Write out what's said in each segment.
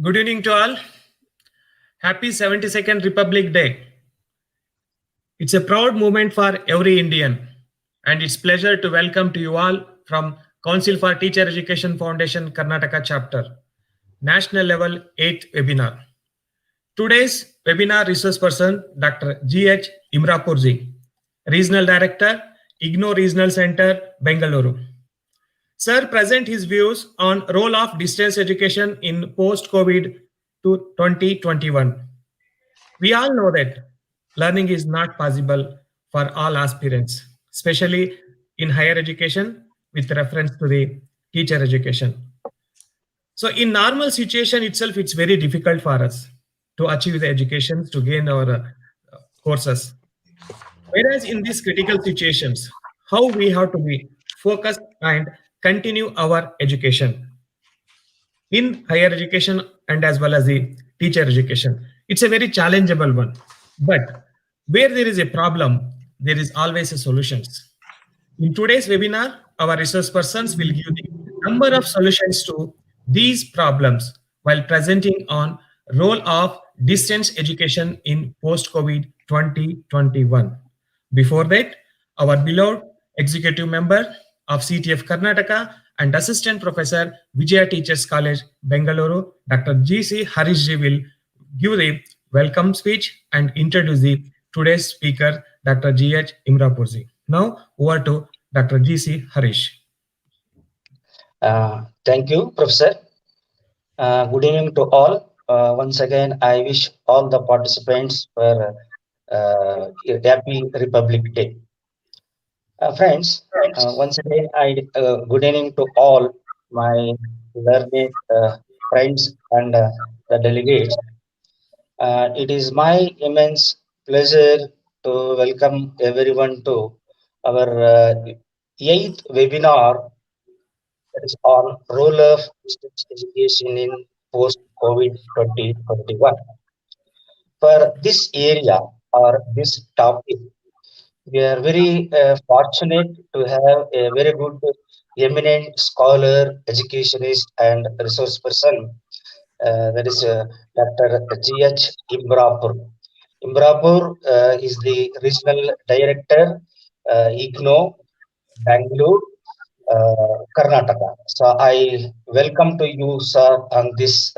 Good evening to all. Happy 72nd Republic Day. It's a proud moment for every Indian, and it's pleasure to welcome to you all from Council for Teacher Education Foundation Karnataka chapter, National Level 8th webinar. Today's webinar resource person Dr. G.H. IMRAPUR, Regional Director, IGNOU Regional Center, Bengaluru. Sir present his views on role of distance education in post-COVID to 2021. We all know that learning is not possible for all aspirants, especially in higher education with reference to the teacher education. So in normal situation itself, it's very difficult for us to achieve the education, to gain our courses. Whereas in these critical situations, how we have to be focused and continue our education in higher education and as well as the teacher education. It's a very challengeable one. But where there is a problem, there is always a solutions. In today's webinar, our resource persons will give the number of solutions to these problems while presenting on role of distance education in post-COVID 2021. Before that, our beloved executive member of CTF Karnataka and Assistant Professor Vijaya Teachers College, Bengaluru, Dr. G.C. Harishji will give the welcome speech and introduce the today's speaker, Dr. G.H. Imrapurji. Now, over to Dr. G.C. Harish. Thank you, Professor. Good evening to all. Once again, I wish all the participants for a happy Republic Day. Friends, once again, good evening to all my learned friends and the delegates. It is my immense pleasure to welcome everyone to our 8th webinar, that is on role of distance education in post-COVID 2021. For this area or this topic, we are very fortunate to have a very good, eminent scholar, educationist, and resource person. That is Dr. G.H. Imrapur. Imrapur is the regional director, IGNOU, Bangalore, Karnataka. So I welcome to you, sir, on this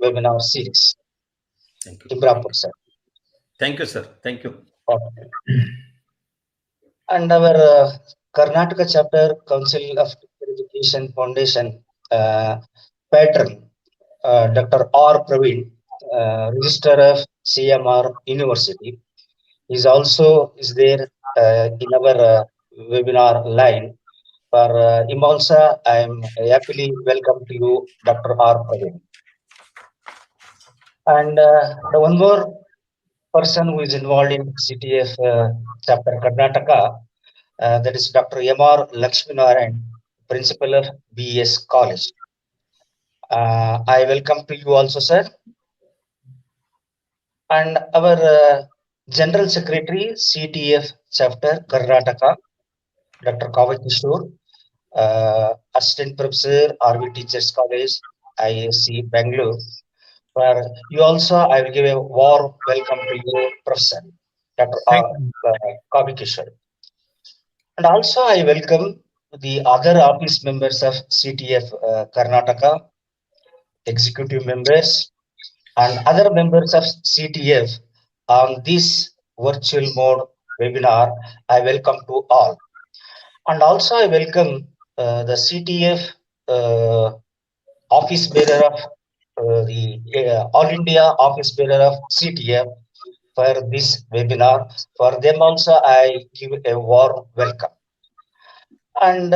webinar series. Thank you. Imrapur, sir. Thank you, sir. Thank you. Okay. And our Karnataka chapter, Council of Education Foundation patron, Dr. R. Praveen, Registrar of CMR University, is there in our webinar line. For him also, I am happily welcome to you, Dr. R. Praveen. And the one more person who is involved in CTF chapter Karnataka, that is Dr. M.R. Lakshminarayan, Principal of BS College. I welcome to you also, sir. And our General Secretary, CTF chapter Karnataka, Dr. Kavakishore, Assistant Professor, RV Teachers College, ISC Bangalore. For you also, I will give a warm welcome to you, Professor Dr. Kavakishore. And also, I welcome the other office members of CTF Karnataka, executive members, and other members of CTF on this virtual mode webinar. I welcome to all. And also, I welcome the CTF office bearer of the All India office bearer of CTF for this webinar. For them also, I give a warm welcome. And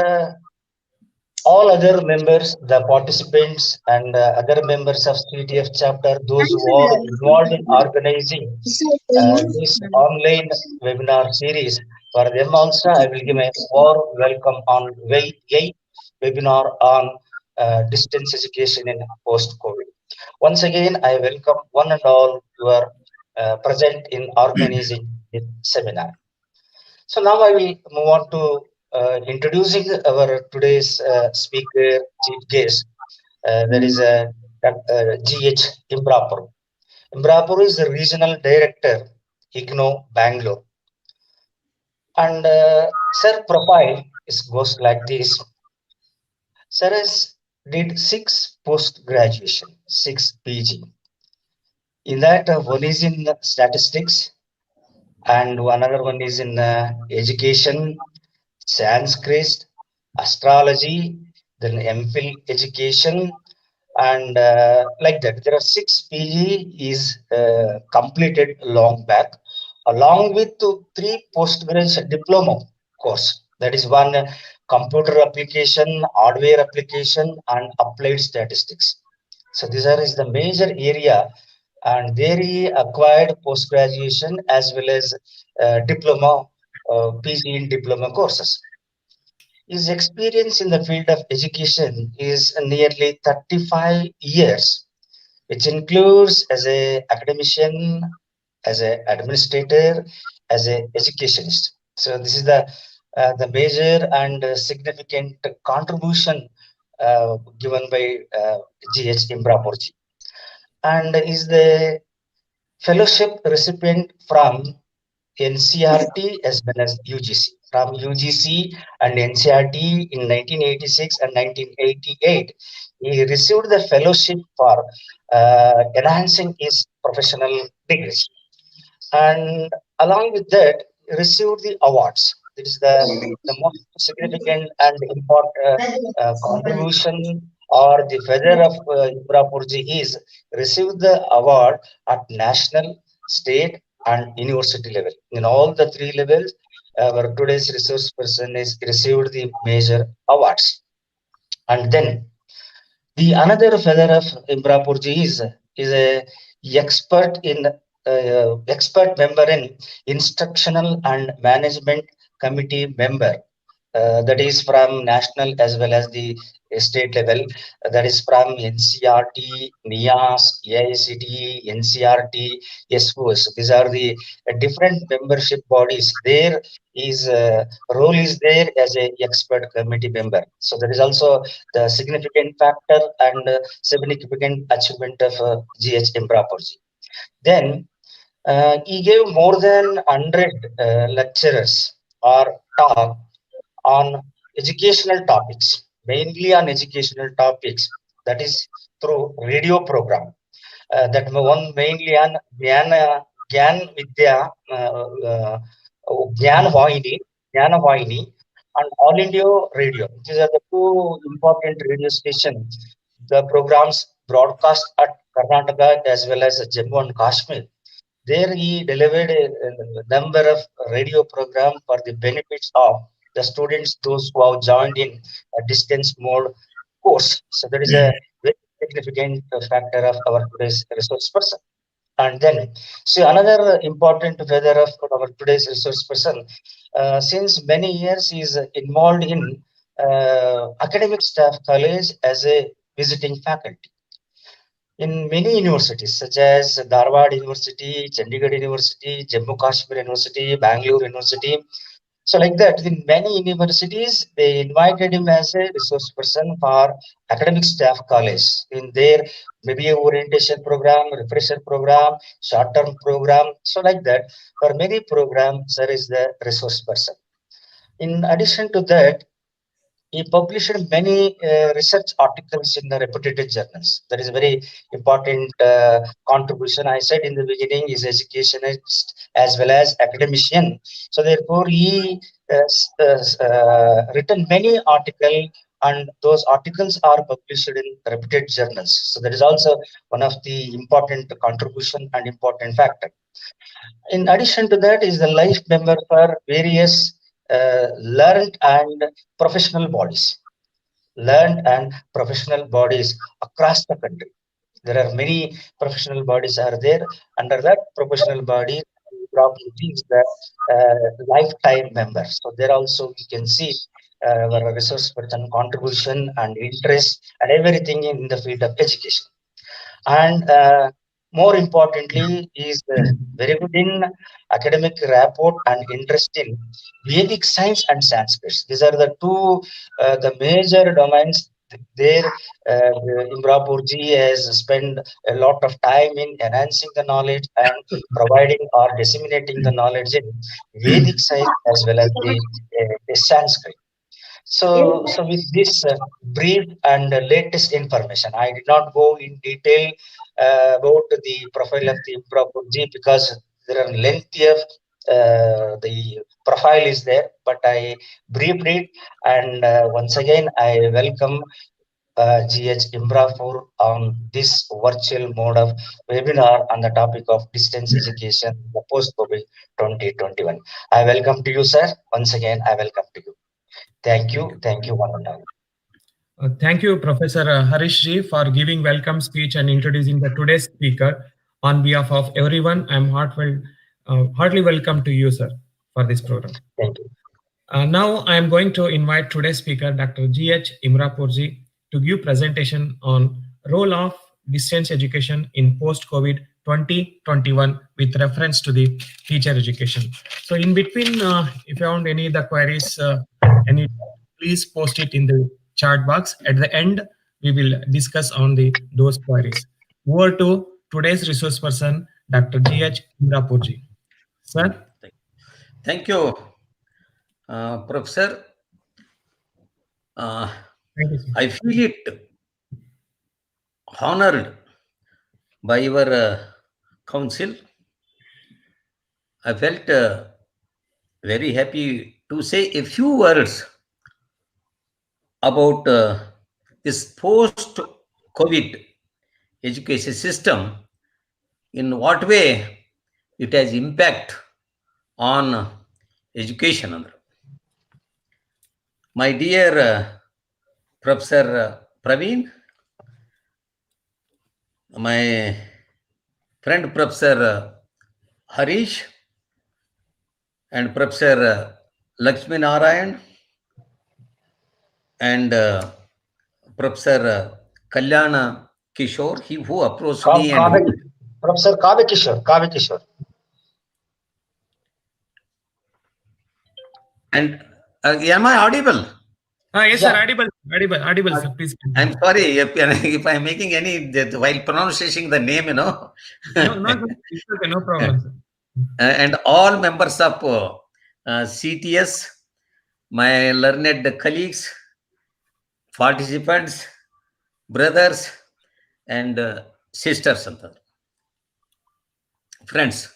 all other members, the participants and other members of CTF chapter, those who are involved in organizing this online webinar series, for them also I will give a warm welcome on Viii webinar on distance education in post-COVID. Once again, I welcome one and all who are present in organizing this seminar. So now I will move on to introducing our today's speaker, chief guest. That is GH IMRAPUR. IMRAPUR is the regional director, IGNOU, Bangalore. And sir profile goes like this. Sir has did 6 post graduation, 6 PG. In that, one is in statistics, and another one is in education, Sanskrit, astrology, then MPhil education, and like that. There are 6 PG is completed long back, along with 3 postgraduate diploma course. That is one computer application, hardware application, and applied statistics. So these are is the major area, and there he acquired post graduation as well as diploma, PG in diploma courses. His experience in the field of education is nearly 35 years, which includes as a academician, as a administrator, as a educationist. So this is the major and significant contribution given by GH Imbrapurji, and is the fellowship recipient from NCRT as well as UGC. From UGC and NCRT in 1986 and 1988, he received the fellowship for enhancing his professional degrees. And along with that, he received the awards. This is the most significant and important contribution or the feather of Ibrapurji is received the award at national, state, and university level. In all the 3 levels, our today's resource person is received the major awards. And then the another feather of Imrapurji is a expert member in instructional and management committee member, that is from national as well as the state level. That is from NCRT, NIAS, AICTE, NCRT, SOS. These are the different membership bodies. There is role is there as a expert committee member. So there is also the significant factor and significant achievement of GH Imbrapurji. Then he gave more than 100 lecturers or talk on educational topics, mainly on educational topics. That is through radio program. That one mainly on Gyan Vidya, Jnana Vahini, and All India Radio. These are the 2 important radio stations. The programs broadcast at Karnataka as well as Jammu and Kashmir. There he delivered a number of radio programs for the benefits of the students, those who have joined in a distance mode course. So that is a very significant factor of our today's resource person. And then, see another important feather of our today's resource person, since many years he is involved in academic staff college as a visiting faculty in many universities such as Dharwad University, Chandigarh University, Jammu Kashmir University, Bangalore University. So like that, in many universities, they invited him as a resource person for academic staff college. In their maybe a orientation program, refresher program, short-term program. So like that, for many programs, there is the resource person. In addition to that, he published many research articles in the reputed journals. That is a very important contribution. I said in the beginning, is educationist as well as academician. So therefore, he written many articles, and those articles are published in reputed journals. So that is also one of the important contribution and important factor. In addition to that, is the life member for various learned and professional bodies. Learned and professional bodies across the country. There are many professional bodies are there. Under that professional body, probably is the lifetime member. So there also we can see our resource person contribution and interest and everything in the field of education. And more importantly, is very good in academic rapport and interest in Vedic science and Sanskrit. These are the 2 the major domains there, IMRAPUR ji has spent a lot of time in enhancing the knowledge and providing or disseminating the knowledge in Vedic science as well as the Sanskrit. So with this brief and latest information, I did not go in detail about the profile of the Prabhuji because there are lengthy of the profile is there, but I briefed it, and once again I welcome GH IMRAPUR on this virtual mode of webinar on the topic of distance education, the post-COVID 2021. I welcome to you, sir. Once again, I welcome to you. Thank you, one and all. Thank you, Professor Harish ji, for giving welcome speech and introducing the today's speaker. On behalf of everyone, I'm heartily welcome to you, sir, for this program. Thank you. Now I am going to invite today's speaker, Dr. G.H. IMRAPUR to give presentation on role of distance education in post-COVID 2021 with reference to the teacher education. So in between, if you found any of the queries, please post it in the chat box. At the end, we will discuss on those queries. Over to today's resource person, Dr. G.H. IMRAPUR. Sir. Thank you, Professor. Thank you, sir. I feel it honored by your counsel. I felt very happy to say a few words about this post-COVID education system, in what way it has impact on education. My dear Professor Praveen, my friend Professor Harish, and Professor Lakshmi Narayan, and Professor Kalyana Kishore, who approached me. Professor Kavya Kishore. And am I audible? Yes, sir. Audible, sir. Please. I'm sorry if I'm making any while pronouncing the name, No, no problem, sir. And all members of CTS, my learned colleagues, participants, brothers, and sisters, friends.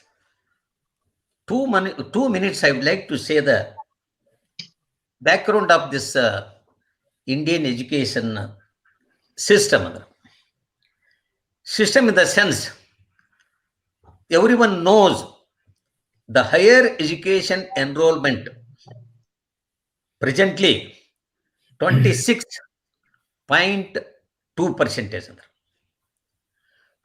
2 minutes I would like to say the background of this Indian education system. System in the sense, everyone knows the higher education enrollment presently 26.2%.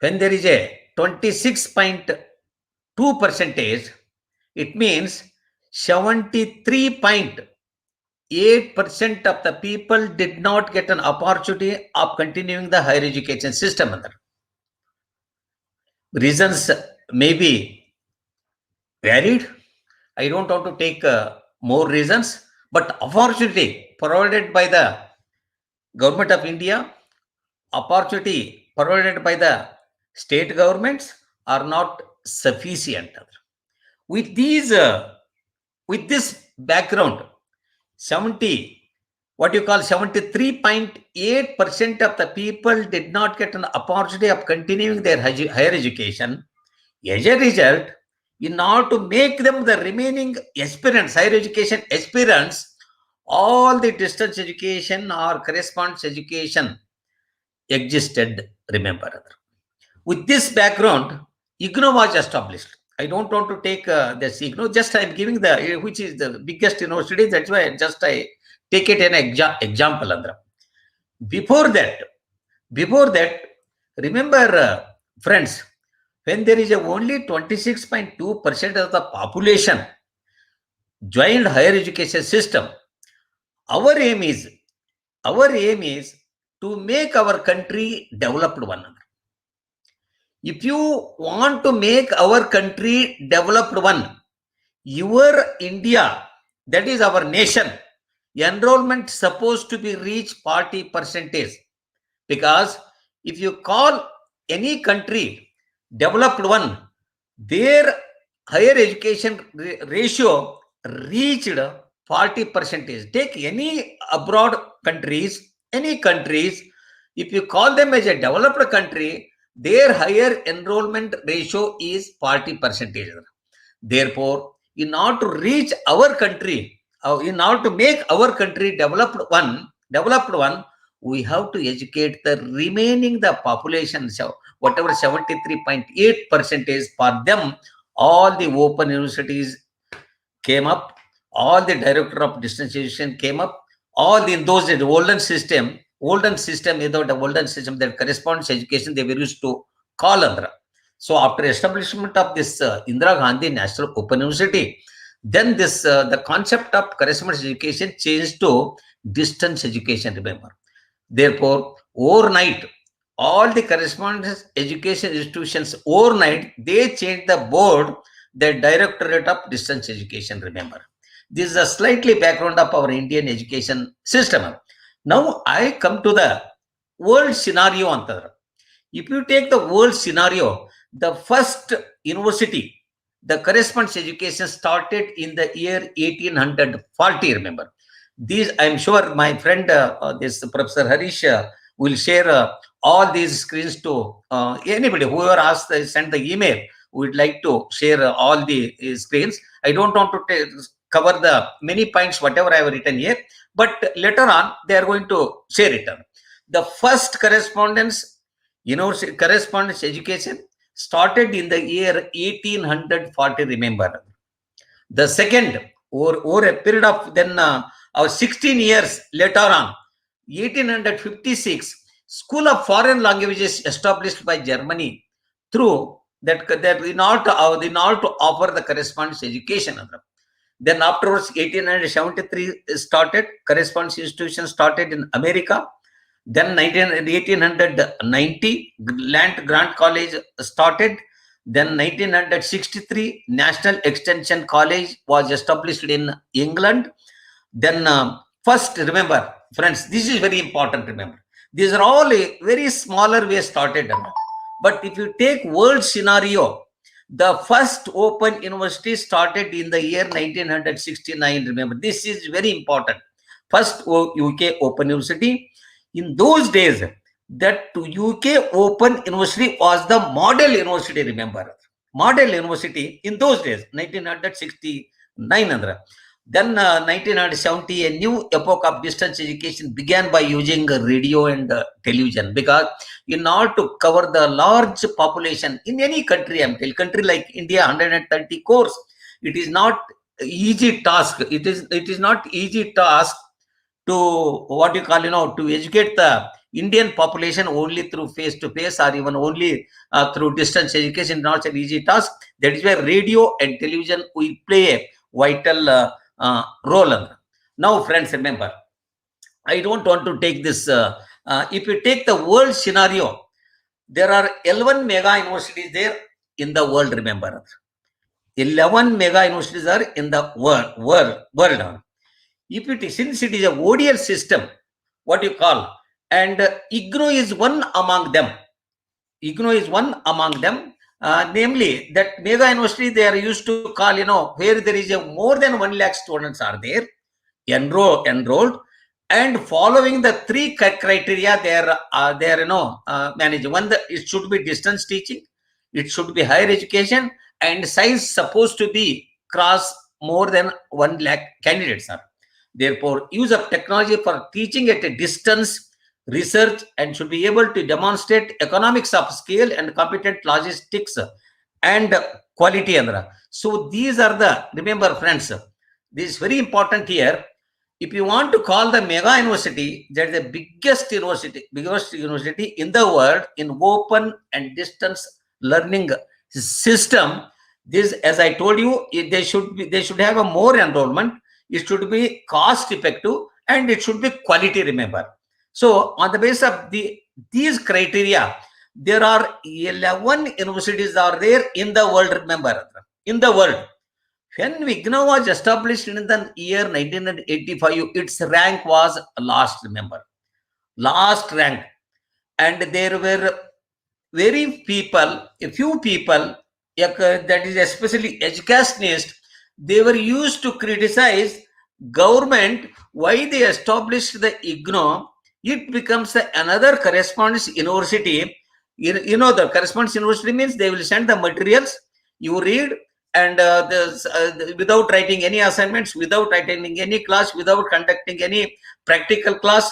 When there is a 26.2%, it means 73.8% of the people did not get an opportunity of continuing the higher education system. Reasons may be varied. I don't want to take more reasons, but opportunity provided by the Government of India, opportunity provided by the state governments are not sufficient. With this background, 73.8% of the people did not get an opportunity of continuing their higher education. As a result, in order to make them the remaining aspirants, higher education aspirants, all the distance education or correspondence education existed, remember. With this background, IGNOU was established. I don't want to take this IGNOU, just I'm giving which is the biggest university, that's why I take it an example. Before that, remember, friends, when there is only 26.2% of the population joined higher education system, our aim is to make our country developed one. If you want to make our country developed one, your India, that is our nation, enrollment supposed to be reach 40%, because if you call any country developed one, their higher education ratio reached 40%. Take any abroad countries, any countries, if you call them as a developed country, their higher enrollment ratio is 40%. Therefore, in order to reach our country, in order to make our country developed one, we have to educate the remaining the population. So whatever 73.8% is for them, all the open universities came up, all the director of distance education came up, all in those days, the olden system without the olden system, that corresponds education they were used to call Andhra. So after establishment of this Indira Gandhi National Open University, then this the concept of correspondence education changed to distance education, remember. Therefore, overnight, all the correspondence education institutions, overnight, they changed the board, the Directorate of Distance Education, remember. This is a slightly background of our Indian education system. Now, I come to the world scenario. If you take the world scenario, the first university, the correspondence education started in the year 1840, remember. These, I'm sure my friend, this Professor Harish, will share all these screens to anybody, whoever asked, send the email. We'd like to share all the screens. I don't want to cover the many points, whatever I have written here, but later on, they are going to share it. The first correspondence education started in the year 1840, remember. The second, over a period of then 16 years later on, 1856, School of Foreign Languages established by Germany through that in order to offer the correspondence education. Then afterwards, 1873 started, correspondence institution started in America. Then 1890, Land Grant College started. Then 1963, National Extension College was established in England. Then first, remember, friends, this is very important, remember. These are all a very smaller way started. But if you take world scenario, the first open university started in the year 1969, remember. This is very important. First UK Open University. In those days, that UK Open University was the model university, remember. Model university in those days, 1969. Then 1970, a new epoch of distance education began by using radio and television, because in order to cover the large population in any country, I'm telling, country like India, 130 crores, it is not easy task. It is not easy task to what you call, to educate the Indian population only through face-to-face or even only through distance education, not an easy task. That is where radio and television will play a vital role. Now, friends, remember, I don't want to take this. If you take the world scenario, there are 11 mega universities there in the world, remember. 11 mega universities are in the world. If it is, since it is a ODL system, what you call, and IGNOU is one among them. IGNOU is one among them. Namely, that mega university they are used to call, where there is a more than 1 lakh students are there, enrolled, and following the three criteria they are managed. One, it should be distance teaching, it should be higher education, and size supposed to be cross more than 1 lakh candidates are. Therefore, use of technology for teaching at a distance, research, and should be able to demonstrate economics of scale and competent logistics and quality. So these are the, remember friends, this is very important here. If you want to call the mega university, that is the biggest university in the world in open and distance learning system. This, as I told you, they should have a more enrollment. It should be cost effective and it should be quality, remember. So on the basis of these criteria, there are 11 universities are there in the world, remember, in the world. When IGNOU was established in the year 1985, its rank was last, remember, last rank. And there were very people, a few people, that is especially educationists, they were used to criticize government why they established the IGNOU. It becomes another correspondence university. The correspondence university means they will send the materials, you read, and without writing any assignments, without attending any class, without conducting any practical class,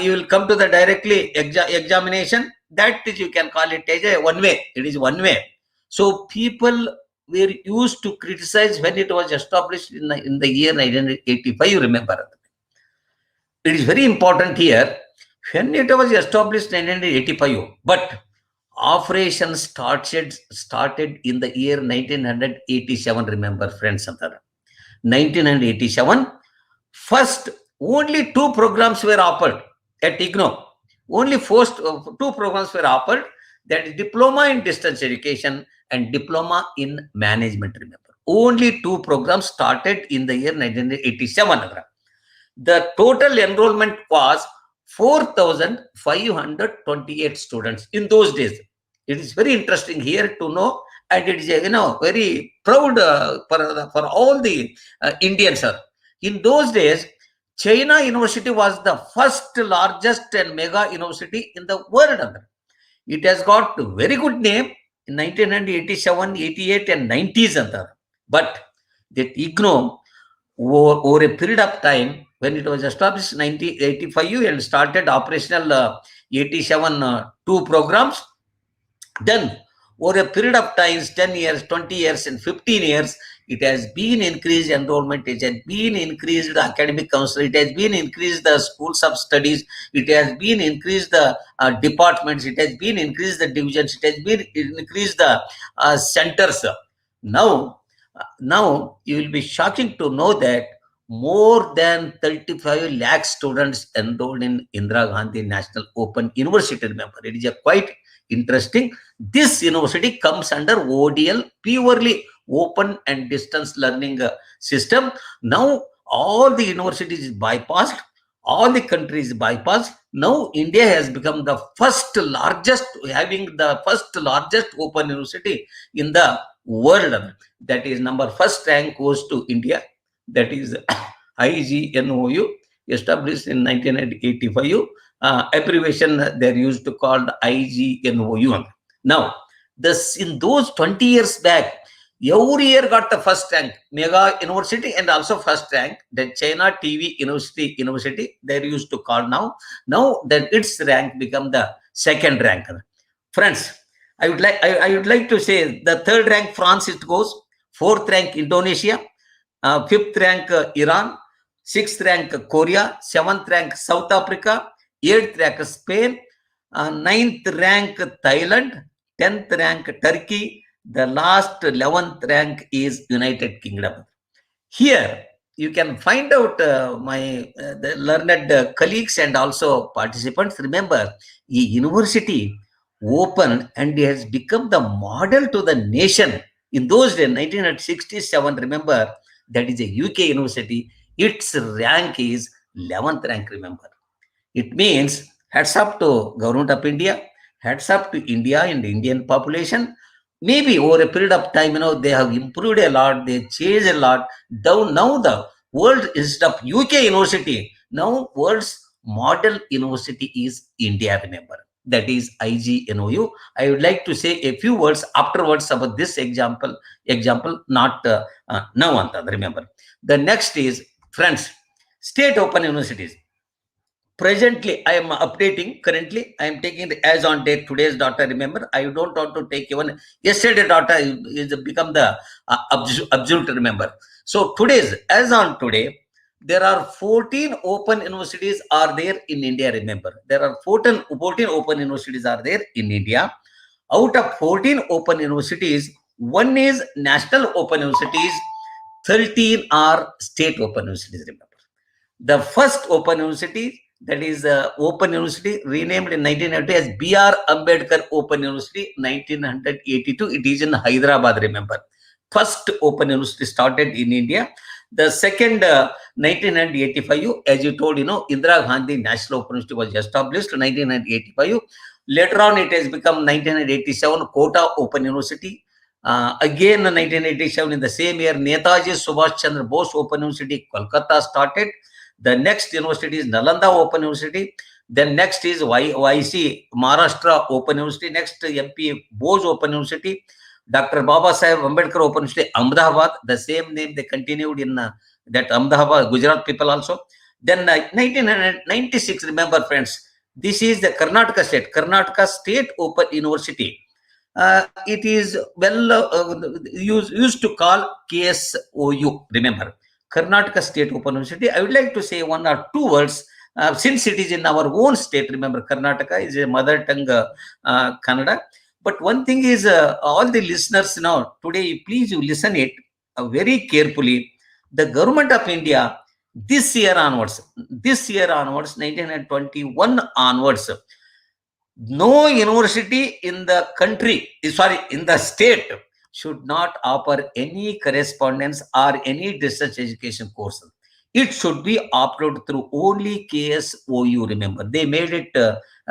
you will come to the directly examination. That is, you can call it as a one way. It is one way. So people were used to criticize when it was established in the year 1985. You remember, it is very important here. When it was established in 1985, but operation started in the year 1987. Remember, friends, 1987. First, only 2 programs were offered at IGNOU. Only first 2 programs were offered, that is Diploma in Distance Education and Diploma in Management. Remember, only 2 programs started in the year 1987. The total enrollment was 4,528 students in those days. It is very interesting here to know, and it is very proud for all the Indians. In those days, China University was the first largest and mega university in the world. It has got a very good name in 1987, 88 and 90s. But that IGNOU, over a period of time, when it was established in 1985 and started operational 87 2 programs, then over a period of time, 10 years, 20 years and 15 years, it has been increased enrollment, it has been increased the academic council, it has been increased the schools of studies, it has been increased the departments, it has been increased the divisions, it has been increased the centers. Now you will be shocking to know that more than 35 lakh students enrolled in Indira Gandhi National Open University. Remember, it is a quite interesting. This university comes under ODL, purely open and distance learning system. Now all the universities is bypassed, all the countries bypassed. Now India has become the first largest, having the first largest open university in the world. That is, number first rank goes to India. That is IGNOU, established in 1985. Abbreviation they're used to called IGNOU. Now, in those 20 years back, every year got the first rank, mega university, and also first rank. The China TV University they're used to call now. Now that its rank become the second rank. Friends, I would like to say the third rank France it goes, fourth rank Indonesia, fifth rank Iran, sixth rank Korea, seventh rank South Africa, 8th rank Spain, 9th rank Thailand, 10th rank Turkey, the last 11th rank is United Kingdom. Here you can find out the learned colleagues and also participants. Remember, a university opened and has become the model to the nation. In those days, 1967, remember, that is a UK university. Its rank is 11th rank, remember. It means hats up to Government of India, hats up to India and the Indian population. Maybe over a period of time, they have improved a lot, they changed a lot. Now the world, instead of UK university, now world's model university is India, remember. That is IGNOU. I would like to say a few words afterwards about this example, not now, remember. The next is, friends, state open universities. Presently, I am updating. Currently, I am taking the as on date, today's data. Remember, I don't want to take even yesterday data is become the absolute. Remember. So today's as on today, there are 14 open universities are there in India. Remember, there are 14 open universities are there in India. Out of 14 open universities, one is national open universities, 13 are state open universities. Remember, the first open university, that is Open University, renamed in 1990 as B.R. Ambedkar Open University, 1982. It is in Hyderabad, remember. first open university started in India. The second, 1985, as you told, Indira Gandhi National Open University was established in 1985. Later on, it has become 1987 Kota Open University. Again, in 1987, in the same year, Netaji Subhash Chandra Bose Open University, Kolkata started. The next university is Nalanda Open University. Then next is YC Maharashtra Open University. Next, MP Bose Open University. Dr. Baba Saheb Ambedkar Open University, Ahmedabad. The same name they continued in that Ahmedabad, Gujarat people also. Then 1996, remember friends, this is the Karnataka State Open University. It is used to call KSOU, remember. Karnataka State Open University. I would like to say one or two words, since it is in our own state. Remember, Karnataka is a mother tongue Kannada. But one thing is, all the listeners now, today, please you listen it very carefully. The government of India, this year onwards, 1921 onwards, no university in the country, in the state, should not offer any correspondence or any distance education course. It should be offered through only KSOU. Remember, they made it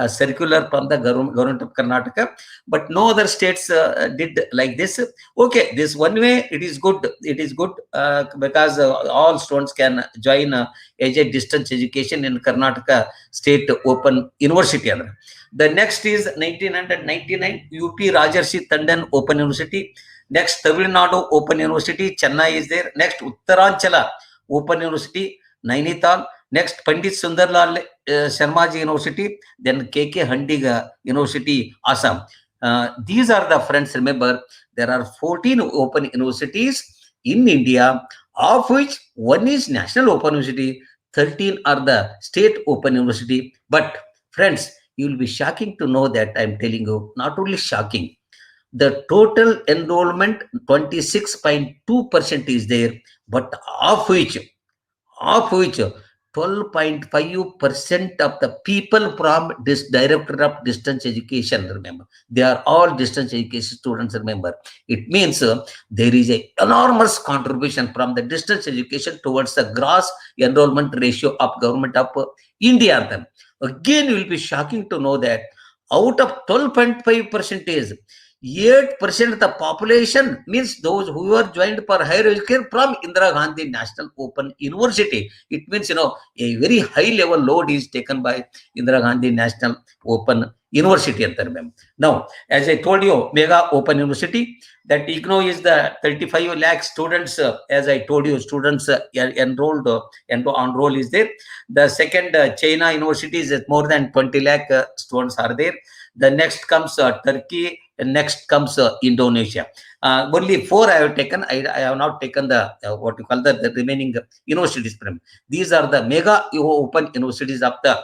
circular from the government of Karnataka, but no other states did like this. Okay, this one way it is good. It is good because all students can join as a distance education in Karnataka State Open University. The next is 1999 UP Rajarshi Tandon Open University. Next, Tamil Nadu Open University, Chennai is there. Next, Uttaranchal Open University, Nainital. Next, Pandit Sundarlal Sharmaji University. Then KK Handiga University, Assam. These are the friends. Remember, there are 14 open universities in India, of which one is National Open University, 13 are the State Open University. But friends, you will be shocking to know that I am telling you, not only shocking, the total enrollment 26.2% is there, but of which 12.5% of the people from this Director of Distance Education, remember, they are all distance education students, remember. It means there is an enormous contribution from the distance education towards the gross enrollment ratio of government of India. Again, you will be shocking to know that out of 12.5%, 8% of the population, means those who are joined for higher education from Indira Gandhi National Open University. It means, a very high level load is taken by Indira Gandhi National Open University. Now, as I told you, Mega Open University, that IGNOU is the 35 lakh students, as I told you, students enrolled is there. The second, China University is more than 20 lakh students are there. The next comes Turkey, and next comes Indonesia. Only 4 I have taken. I have not taken the what you call the remaining universities. These are the mega open universities of the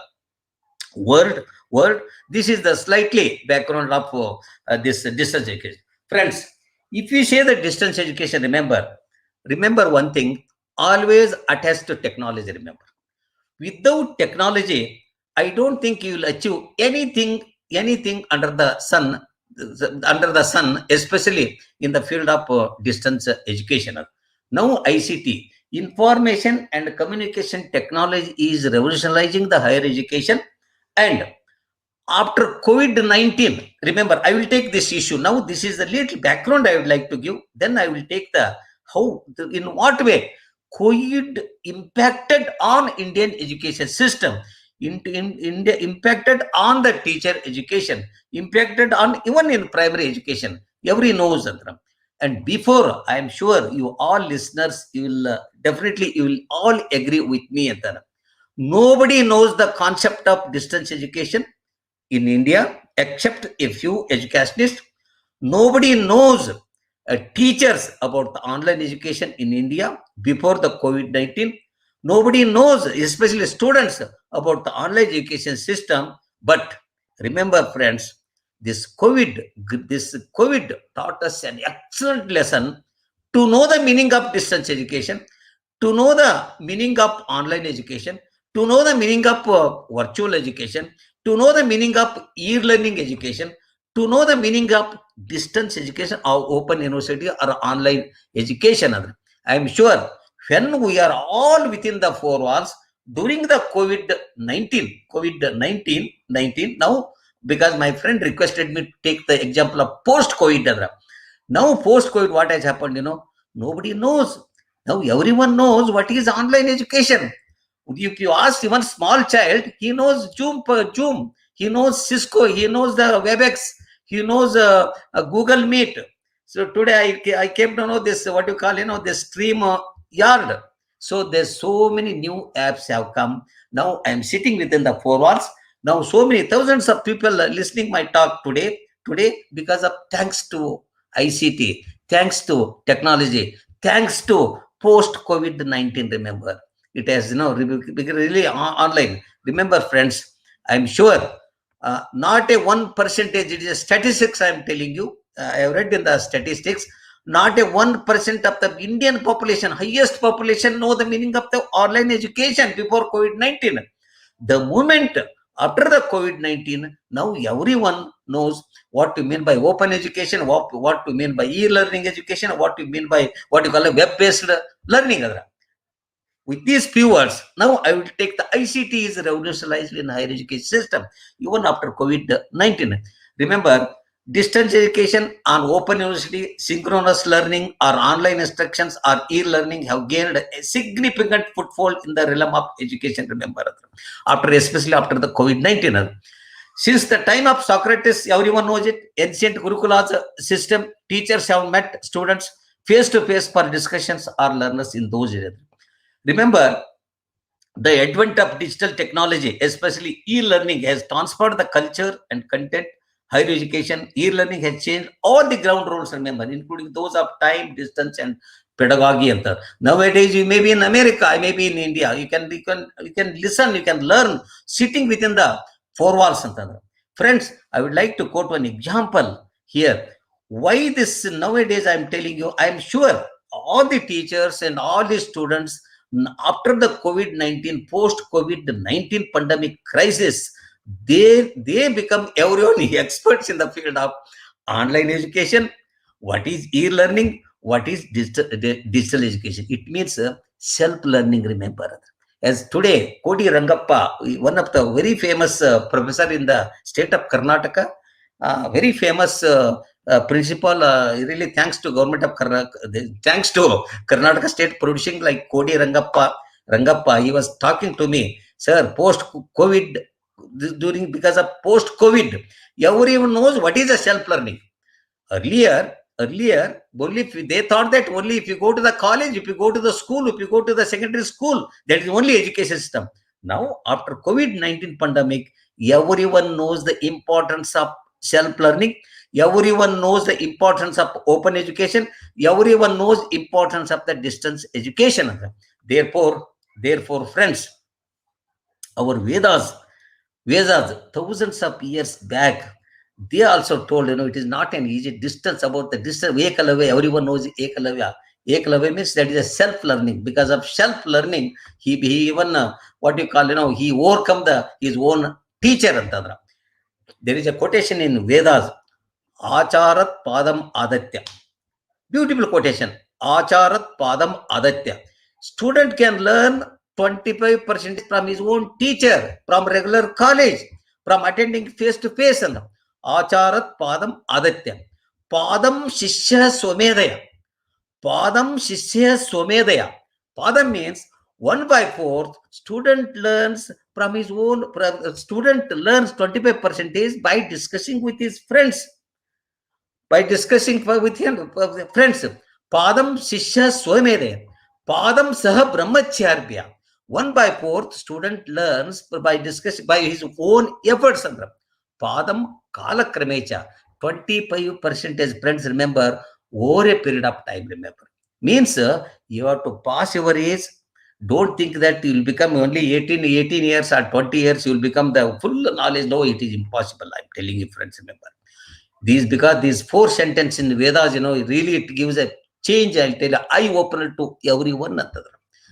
world. This is the slightly background of this distance education. Friends, if you say the distance education, remember one thing, always attached to technology. Remember, without technology, I don't think you will achieve anything under the sun, especially in the field of distance education. Now, ICT, information and communication technology, is revolutionizing the higher education. And after COVID-19, remember, I will take this issue. Now, this is the little background I would like to give. Then I will take in what way COVID impacted on Indian education system. India impacted on the teacher education, impacted on even in primary education. Every knows. And before, I am sure you all listeners, you will all agree with me. Nobody knows the concept of distance education in India except a few educationists. Nobody knows teachers about the online education in India before the COVID-19. Nobody knows, especially students, about the online education system. But remember, friends, this COVID taught us an excellent lesson to know the meaning of distance education, to know the meaning of online education, to know the meaning of virtual education, to know the meaning of e-learning education, to know the meaning of distance education or open university or online education. I am sure when we are all within the four walls during the COVID-19, now, because my friend requested me to take the example of post-COVID. Now, post-COVID, what has happened, nobody knows. Now, everyone knows what is online education. If you ask even small child, he knows Zoom, he knows Cisco, he knows the WebEx, he knows Google Meet. So today I came to know this, what you call, this stream yard. So there's so many new apps have come. Now I'm sitting within the four walls. Now so many thousands of people are listening my talk today because of thanks to ICT, thanks to technology, thanks to post-COVID-19, remember. It has, really online. Remember, friends, I'm sure not a 1%, it is a statistics I'm telling you. I have read in the statistics, not a 1% of the Indian population, highest population, know the meaning of the online education before COVID-19. The moment after the COVID-19, now everyone knows what to mean by open education, what to mean by e-learning education, what to mean by what you call a web-based learning. With these few words, now I will take the ICT is revolutionized in higher education system, even after COVID-19. Remember, distance education on open university, synchronous learning or online instructions or e-learning have gained a significant foothold in the realm of education, remember, especially after the COVID-19. Since the time of Socrates, everyone knows it, ancient Gurukulas system, teachers have met students face-to-face for discussions or learners in those areas. Remember, the advent of digital technology, especially e-learning, has transformed the culture and content. Higher education, e-learning has changed all the ground rules, remember, including those of time, distance, and pedagogy. Nowadays, you may be in America, I may be in India. You can listen, you can learn sitting within the four walls. Friends, I would like to quote one example here. Why this nowadays I'm telling you, I'm sure all the teachers and all the students after the COVID-19, post-COVID-19 pandemic crisis, they become everyone experts in the field of online education. What is e-learning? What is digital education? It means self-learning, remember. As today, Kodi Rangappa, one of the very famous professor in the state of Karnataka, very famous principal, really thanks to government of Karnataka, thanks to Karnataka state producing like Kodi Rangappa, he was talking to me, sir, post-COVID, because of post-COVID, everyone knows what is a self-learning. Earlier, only if they thought that only if you go to the college, if you go to the school, if you go to the secondary school, that is only education system. Now, after COVID-19 pandemic, everyone knows the importance of self-learning. Everyone knows the importance of open education. Everyone knows importance of the distance education. Therefore, friends, our Vedas, thousands of years back, they also told, it is not an easy distance. About the distance, Ekalavya, everyone knows Ekalavya. Ekalavya means that is a self-learning. Because of self-learning, he even, what you call, he overcome his own teacher. There is a quotation in Vedas, Acharat Padam Adatya. Beautiful quotation. Acharat Padam Adatya. Student can learn 25% from his own teacher, from regular college, from attending face-to-face. Acharat Padam Adatya. Padam Shishya Swamedaya. Padam Shishya Swamedaya. Padam means 1/4. Student learns from his own, student learns 25% by discussing with his friends. By discussing with him, friends. Padam Shishya Swamedaya. Padam Saha Brahmacharya. 1/4 student learns by discussing by his own efforts. Padam Kala Kramecha. 25% friends, remember, over a period of time, remember. Means you have to pass your age. Don't think that you will become only 18 years or 20 years, you will become the full knowledge. No, it is impossible. I'm telling you, friends, remember. Because these 4 sentences in Vedas, really it gives a change, I'll tell you, eye-opener to everyone.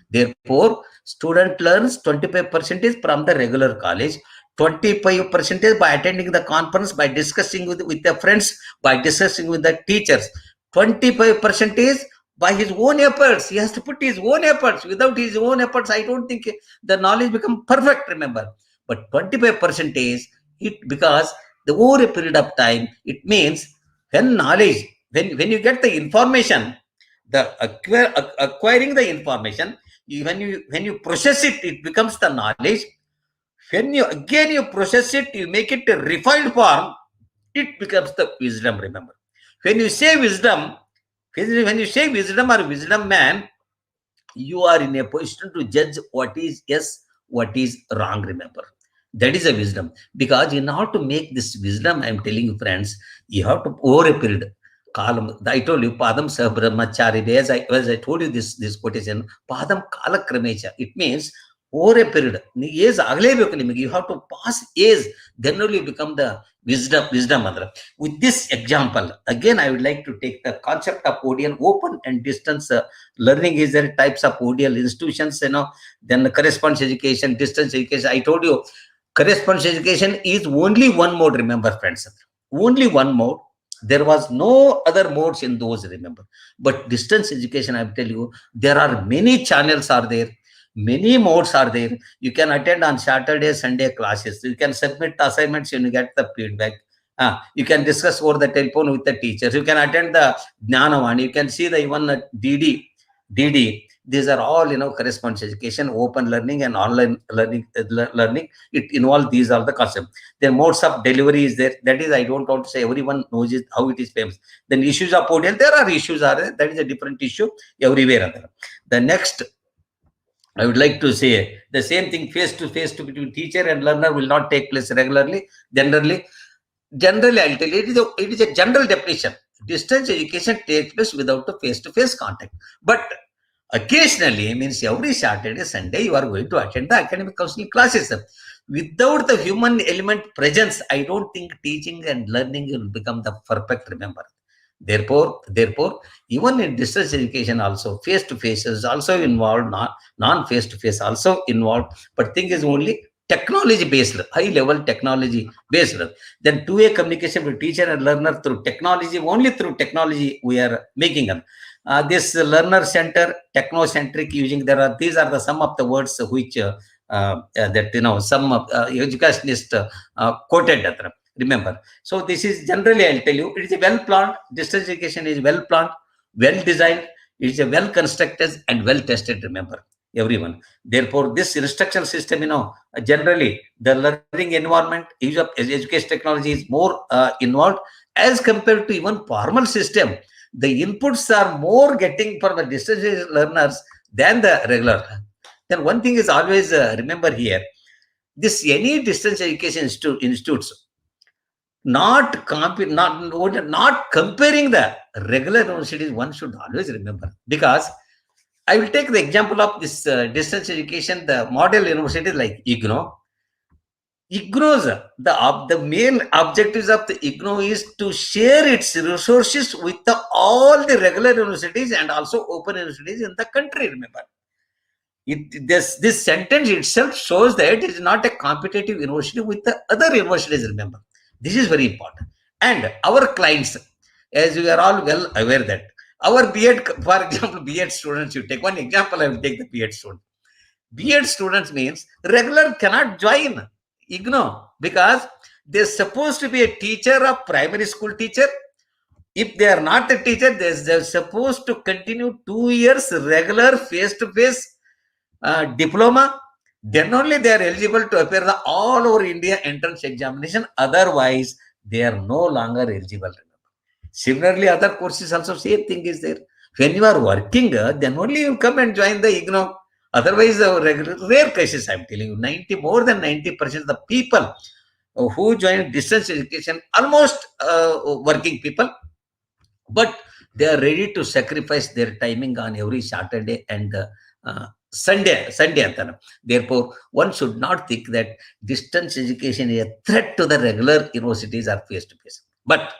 Therefore, student learns 25% from the regular college, 25% by attending the conference, by discussing with the friends, by discussing with the teachers. 25% is by his own efforts. He has to put his own efforts. Without his own efforts, I don't think the knowledge become perfect, remember. But 25% is it, because the over a period of time, it means when knowledge, when you get the information, the acquiring the information, when you process it, it becomes the knowledge. When you again you process it, you make it a refined form, it becomes the wisdom, remember. When you say wisdom, when you say wisdom or wisdom man, you are in a position to judge what is yes, what is wrong, remember. That is a wisdom. Because in order to make this wisdom, I am telling you, friends, you have to, over a period, kalam, I told you, padam sah brahmachari, as I told you this quotation, padam kala kramecha. It means over a period, you have to pass age, then only you become the wisdom. With this example, again, I would like to take the concept of ODL, open and distance learning. Is there types of ODL institutions, then the correspondence education, distance education. I told you, correspondence education is only one mode, remember, friends. Only one mode. There was no other modes in those, remember. But distance education, I will tell you, there are many channels are there. Many modes are there. You can attend on Saturday, Sunday classes. You can submit assignments and you get the feedback. You can discuss over the telephone with the teachers. You can attend the Jnanavan. You can see the even DD. These are all, correspondence education, open learning and online learning. It involves these are the concepts. Their modes of delivery is there. That is, I don't want to say everyone knows it, how it is famous. Then issues of ODL, there are issues are there. That is a different issue everywhere. The next, I would like to say the same thing, face-to-face between teacher and learner will not take place regularly. Generally, I'll tell you, it is a general definition. Distance education takes place without the face-to-face contact. But occasionally, means every Saturday, Sunday, you are going to attend the academic counseling classes. Without the human element presence, I don't think teaching and learning will become the perfect, remember. Therefore, even in distance education also, face-to-face is also involved, non-face-to-face also involved. But thing is only technology-based, high-level technology-based. Then two-way communication with teacher and learner through technology, only through technology we are making them. This learner center, technocentric using, these are the some of the words which that some educationist quoted. Remember, so this is generally, I'll tell you, it is a well planned. Distance education is well planned, well designed. It is a well constructed and well tested. Remember, everyone. Therefore, this instructional system, generally the learning environment, use of education technology is more involved as compared to even formal system. The inputs are more getting for the distance learners than the regular. Then one thing is always remember here, this any distance education institutes not comparing the regular universities, one should always remember. Because I will take the example of this distance education, the model universities like IGNOU. The main objectives of the IGNOU is to share its resources with all the regular universities and also open universities in the country, remember. This sentence itself shows that it is not a competitive university with the other universities, remember. This is very important. And our clients, as we are all well aware that our B.Ed, for example, B.Ed students, you take one example, I will take the B.Ed student. B.Ed students means regular cannot join IGNOU because they're supposed to be a teacher, a primary school teacher. If they are not a teacher, they're supposed to continue 2 years regular face-to-face diploma. Then only they are eligible to appear the all over India entrance examination. Otherwise, they are no longer eligible. Similarly, other courses also same thing is there. When you are working, then only you come and join the IGNOU. Otherwise, rare cases, I'm telling you, more than 90% of the people who join distance education, almost working people, but they are ready to sacrifice their timing on every Saturday and Sunday. Therefore, one should not think that distance education is a threat to the regular universities or face-to-face. But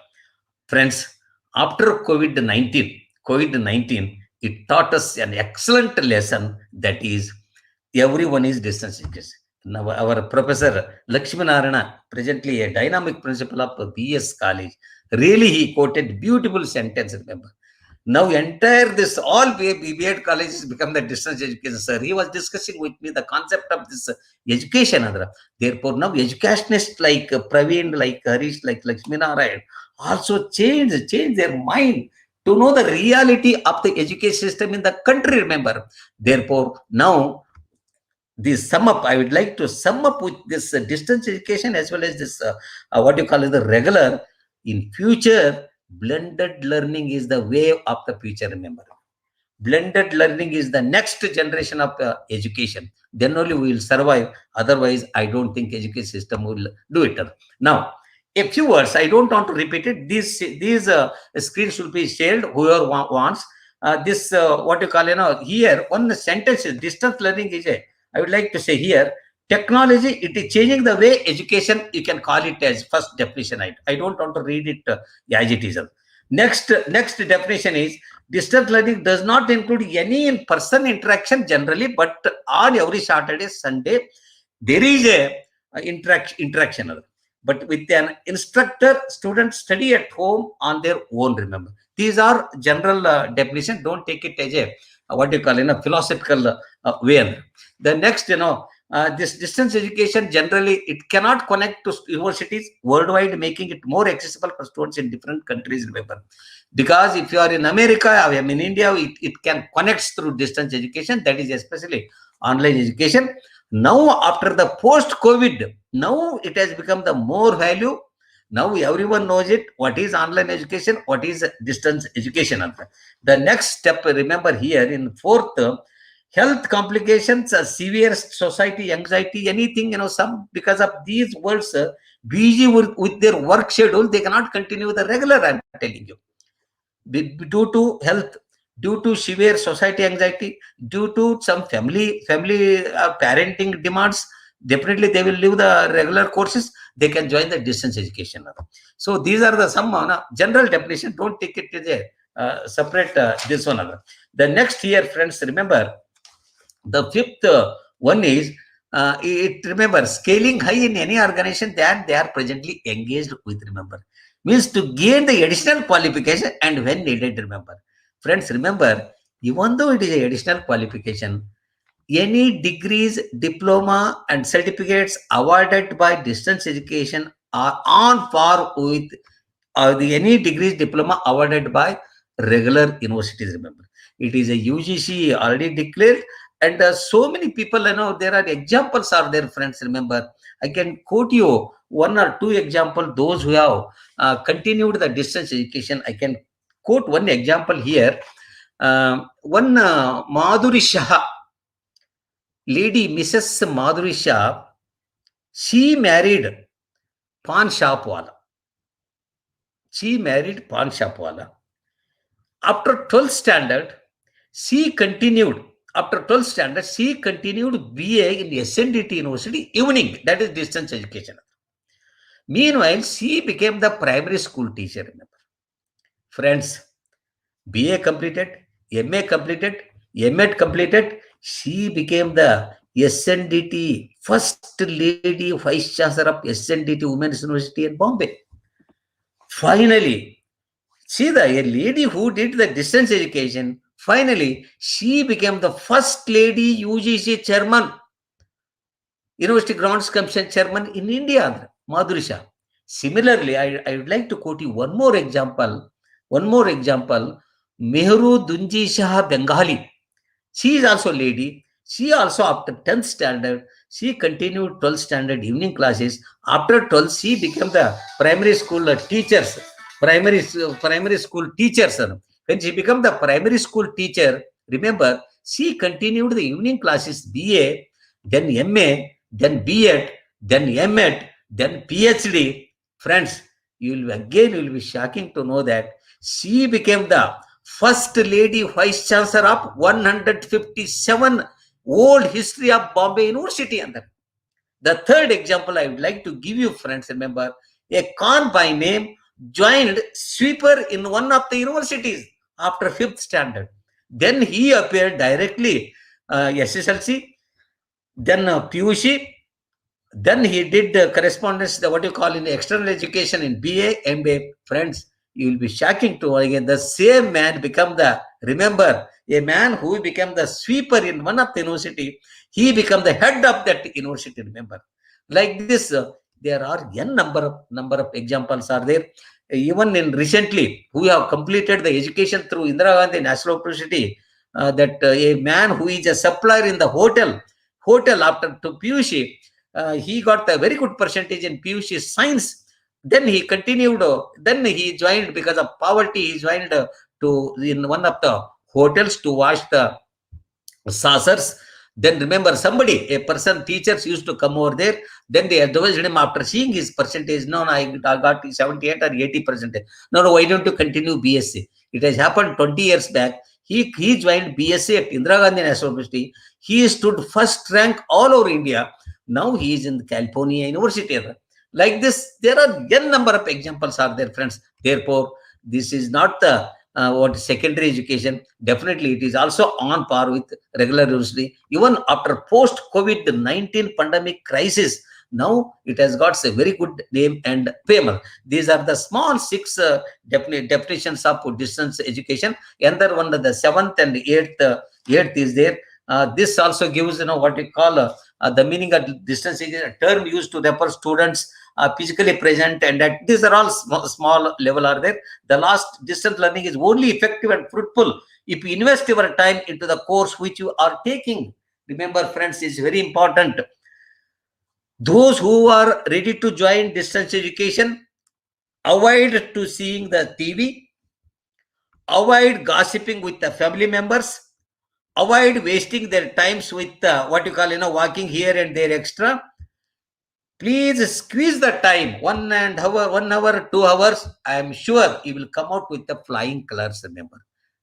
friends, after COVID-19, it taught us an excellent lesson, that is, everyone is distance education. Now, our Professor Lakshminarayana, presently a dynamic principal of BS College, really he quoted beautiful sentence, remember. Now entire this all BEd colleges become the distance education, sir. He was discussing with me the concept of this education. Therefore, now educationists like Praveen, like Harish, like Lakshminarayan also change their mind to know the reality of the education system in the country, remember. Therefore, now this sum up, I would like to sum up with this distance education as well as this what you call it, the regular. In future, blended learning is the wave of the future, remember. Blended learning is the next generation of education. Then only we will survive. Otherwise, I don't think education system will do it. Now, a few words, I don't want to repeat it. These screens should be shared, whoever wants. This what you call, here one sentence is distance learning is a, I would like to say here, technology, it is changing the way education, you can call it as first definition. I don't want to read it as it is. Next definition is distance learning does not include any in-person interaction generally, but on every Saturday, Sunday, there is a interaction. But with an instructor, students study at home on their own, remember. These are general definition. Don't take it as a what you call in a philosophical way. The next, this distance education generally, it cannot connect to universities worldwide, making it more accessible for students in different countries, remember. Because if you are in America, I am in India, it can connect through distance education, that is especially online education. Now, after the post-COVID, now it has become the more value. Now everyone knows it, what is online education, what is distance education. The next step, remember here in fourth, health complications, severe society anxiety, anything, some because of these words, busy with their work schedule, they cannot continue the regular, I'm telling you. Due to health, due to severe society anxiety, due to some family parenting demands, definitely they will leave the regular courses, they can join the distance education. So these are the some general definition. Don't take it as a separate this one. The next here, friends, remember the fifth one is remember scaling high in any organization that they are presently engaged with, remember, means to gain the additional qualification and when needed, remember. Friends, remember, even though it is a additional qualification, any degrees, diploma and certificates awarded by distance education are on par with any degrees, diploma awarded by regular universities, remember. It is a UGC already declared, and so many people, there are examples are there, friends, remember. I can quote you one or two examples, those who have continued the distance education. I can quote one example here. One Madhuri Shah, lady Mrs. Madhuri Shah, she married pawn shop wala. She married pawn shop wala. After 12th standard, she continued. After 12th standard, she continued BA in SNDT University evening. That is distance education. Meanwhile, she became the primary school teacher. Remember, friends, BA completed, MA completed, MEd completed. She became the SNDT first lady vice chancellor of SNDT Women's University in Bombay. Finally, see, a lady who did the distance education, finally, she became the first lady UGC chairman, University Grants Commission chairman in India, Madhuri Shah. Similarly, I would like to quote you one more example. Mehru Dunji Shah Bengali. She is also a lady. She also, after 10th standard, she continued 12th standard evening classes. After 12th, she became the primary school teachers. Primary school teachers. When she became the primary school teacher, remember, she continued the evening classes, BA, then MA, then BEd, then MEd, then PhD. Friends, you will be shocking to know that she became the first lady vice chancellor of 157 old history of Bombay University. The third example I would like to give you, friends, remember, a Khan by name joined sweeper in one of the universities after 5th standard. Then he appeared directly SSLC, then PUC, Then he did correspondence, what you call in external education in BA, MBA. Friends, you will be shocking to again. The same man become the, remember, a man who became the sweeper in one of the university, he become the head of that university, remember. Like this, there are n number of examples are there. Even in recently, who have completed the education through Indira Gandhi National University, that a man who is a supplier in the hotel after to PUC, he got a very good percentage in PUC science. Then he continued, then he joined, because of poverty, he joined to in one of the hotels to wash the saucers. Then remember, somebody, a person, teachers used to come over there. Then they advised him after seeing his percentage. No, I got 78 or 80%. No, why don't you continue BSc? It has happened 20 years back. He joined BSc at Indira Gandhi National University. He stood first rank all over India. Now he is in California University. Like this, there are n number of examples are there, friends. Therefore, this is not the what secondary education. Definitely, it is also on par with regular university. Even after post COVID-19 pandemic crisis, now it has got a very good name and famous. These are the small 6 definitions of distance education. Another one, the 7th and 8th is there. This also gives, what we call the meaning of distance education, a term used to refer students physically present, and that these are all small level are there. The last, distance learning is only effective and fruitful if you invest your time into the course which you are taking. Remember, friends, is very important. Those who are ready to join distance education, avoid to seeing the TV, avoid gossiping with the family members, avoid wasting their times with what you call, walking here and there extra. Please squeeze the time, 1 hour, 2 hours. I am sure you will come out with the flying colors.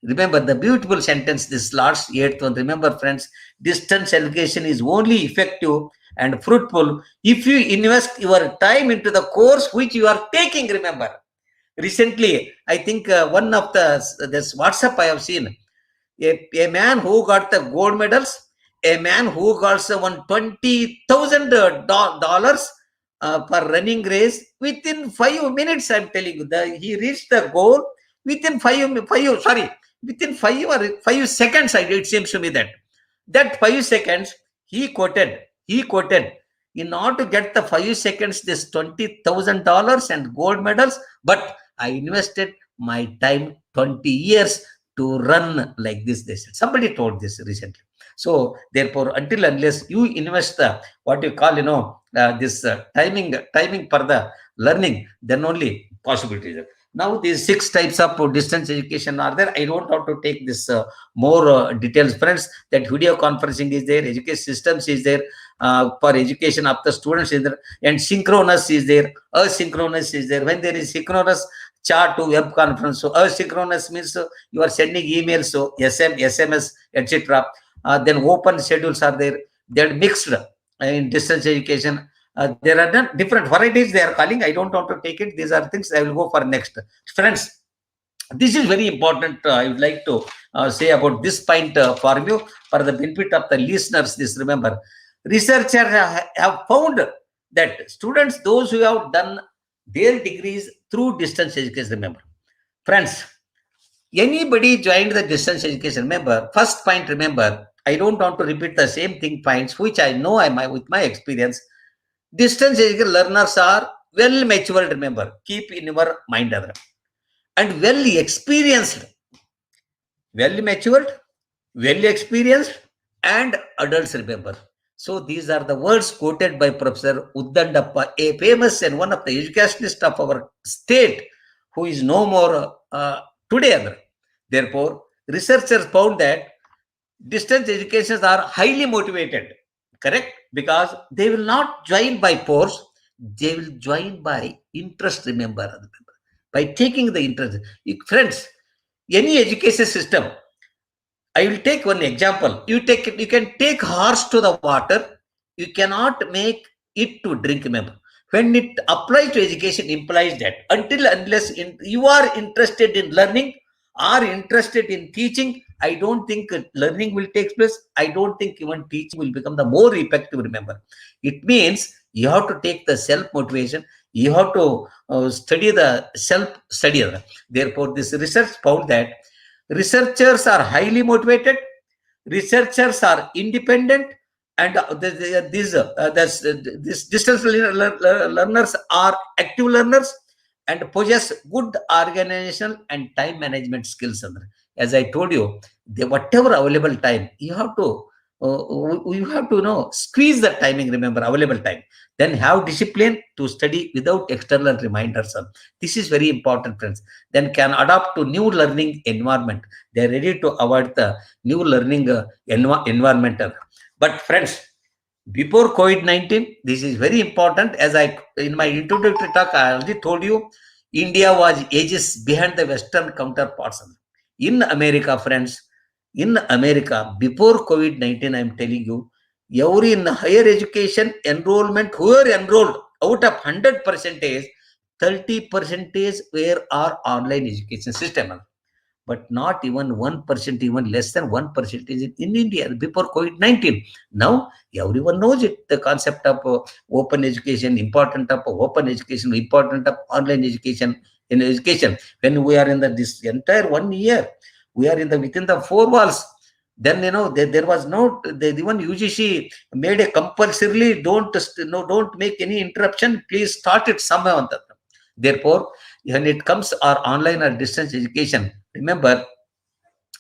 Remember the beautiful sentence, this last 8th one. Remember, friends, distance education is only effective and fruitful if you invest your time into the course which you are taking. Remember, recently, I think one of this WhatsApp I have seen, a man who got the gold medals, a man who got $20,000 for running race within 5 minutes. I'm telling you, he reached the goal within 5 seconds. It seems to me that 5 seconds he quoted. In order to get the 5 seconds, this $20,000 and gold medals, but I invested my time 20 years to run like this. They said, somebody told this recently. So therefore, until unless you invest the what you call this timing for the learning, then only possibilities. Now these 6 types of distance education are there. I don't have to take this more details, friends. That video conferencing is there, education systems is there for education of the students is there, and synchronous is there, asynchronous is there. When there is synchronous, chat to web conference. So asynchronous means you are sending emails, so SMS, etc. Then open schedules are there. They are mixed in distance education. There are different varieties they are calling. I don't want to take it. These are things I will go for next. Friends, this is very important. I would like to say about this point for you, for the benefit of the listeners. This, remember, researchers have found that students, those who have done their degrees through distance education, remember, friends, anybody joined the distance education, remember, first point, remember, I don't want to repeat the same thing points which I know with my experience. Distance education learners are well matured, remember, keep in your mind, and well experienced, well matured, well experienced, and adults, remember. So these are the words quoted by Professor Uddandappa, a famous and one of the educationists of our state, who is no more today. Therefore, researchers found that distance educations are highly motivated, correct? Because they will not join by force, they will join by interest, remember, by taking the interest. Friends, any education system, I will take one example. You can take horse to the water, you cannot make it to drink, remember. When it applies to education, implies that until unless you are interested in learning, are interested in teaching, I don't think learning will take place. I don't think even teaching will become the more effective, remember. It means You have to take the self-motivation. You have to study the self-study. Therefore, this research found that researchers are highly motivated, researchers are independent, and these distance learners are active learners and possess good organizational and time management skills. As I told you, whatever available time, you have to squeeze the timing. Remember, available time. Then have discipline to study without external reminders. This is very important, friends. Then can adapt to new learning environment. They are ready to avoid the new learning environment. But friends, before COVID-19, this is very important. As I, in my introductory talk, I already told you, India was ages behind the Western counterparts. In America, friends, in America, before COVID-19, I'm telling you, every in higher education enrollment, who are enrolled out of 100%, 30% were our online education system. But not even 1%, even less than 1% in India before COVID-19. Now everyone knows it. The concept of open education, important of open education, important of online education. In education, when we are in this entire 1 year, we are in within the four walls. Then there was no, even UGC made a compulsorily don't make any interruption. Please start it somewhere. Therefore, when it comes our online or distance education, remember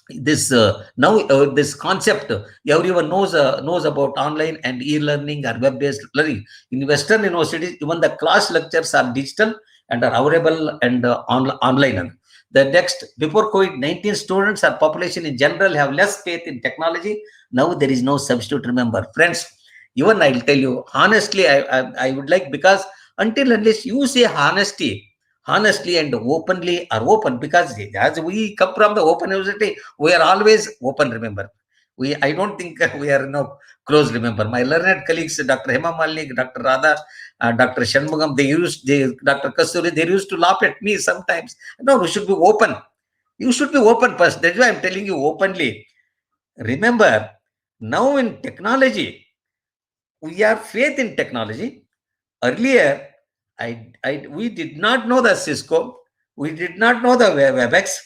this now this concept everyone knows about online and e-learning or web-based learning. In Western universities, even the class lectures are digital and are available and online. The next, before COVID-19, students or population in general have less faith in technology. Now there is no substitute. Remember, friends, even I'll tell you honestly, I would like, because until unless you say honestly and openly are open, because as we come from the open university, we are always open. Remember, I don't think we are closed. Remember, my learned colleagues, Dr. Hema Malik, Dr. Radha, Dr. Shanmugam, Dr. Kasturi, they used to laugh at me sometimes. No, we should be open. You should be open first. That's why I'm telling you openly. Remember, now in technology, we have faith in technology. Earlier, we did not know the Cisco, we did not know the WebEx,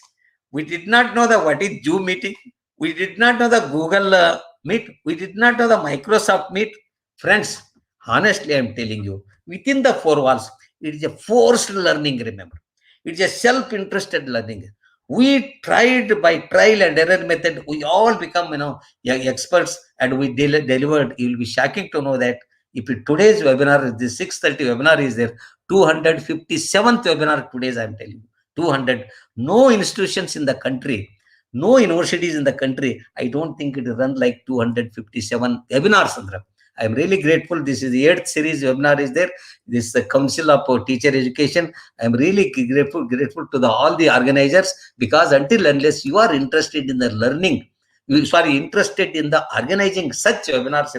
we did not know the what is Zoom meeting, we did not know the Google Meet, we did not know the Microsoft Meet. Friends, honestly, I'm telling you, within the four walls, it is a forced learning. Remember, it's a self-interested learning. We tried by trial and error method. We all become experts, and we delivered. You will be shocking to know that if today's webinar, the 6:30 webinar is there, 257th webinar today's, I'm telling you, 200. No institutions in the country, no universities in the country, I don't think it will run like 257 webinars, Sandra. I'm really grateful. This is the 8th series webinar is there. This is the Council of Teacher Education. I'm really grateful to all the organizers, because until unless you are interested in the learning, interested in the organizing such webinars,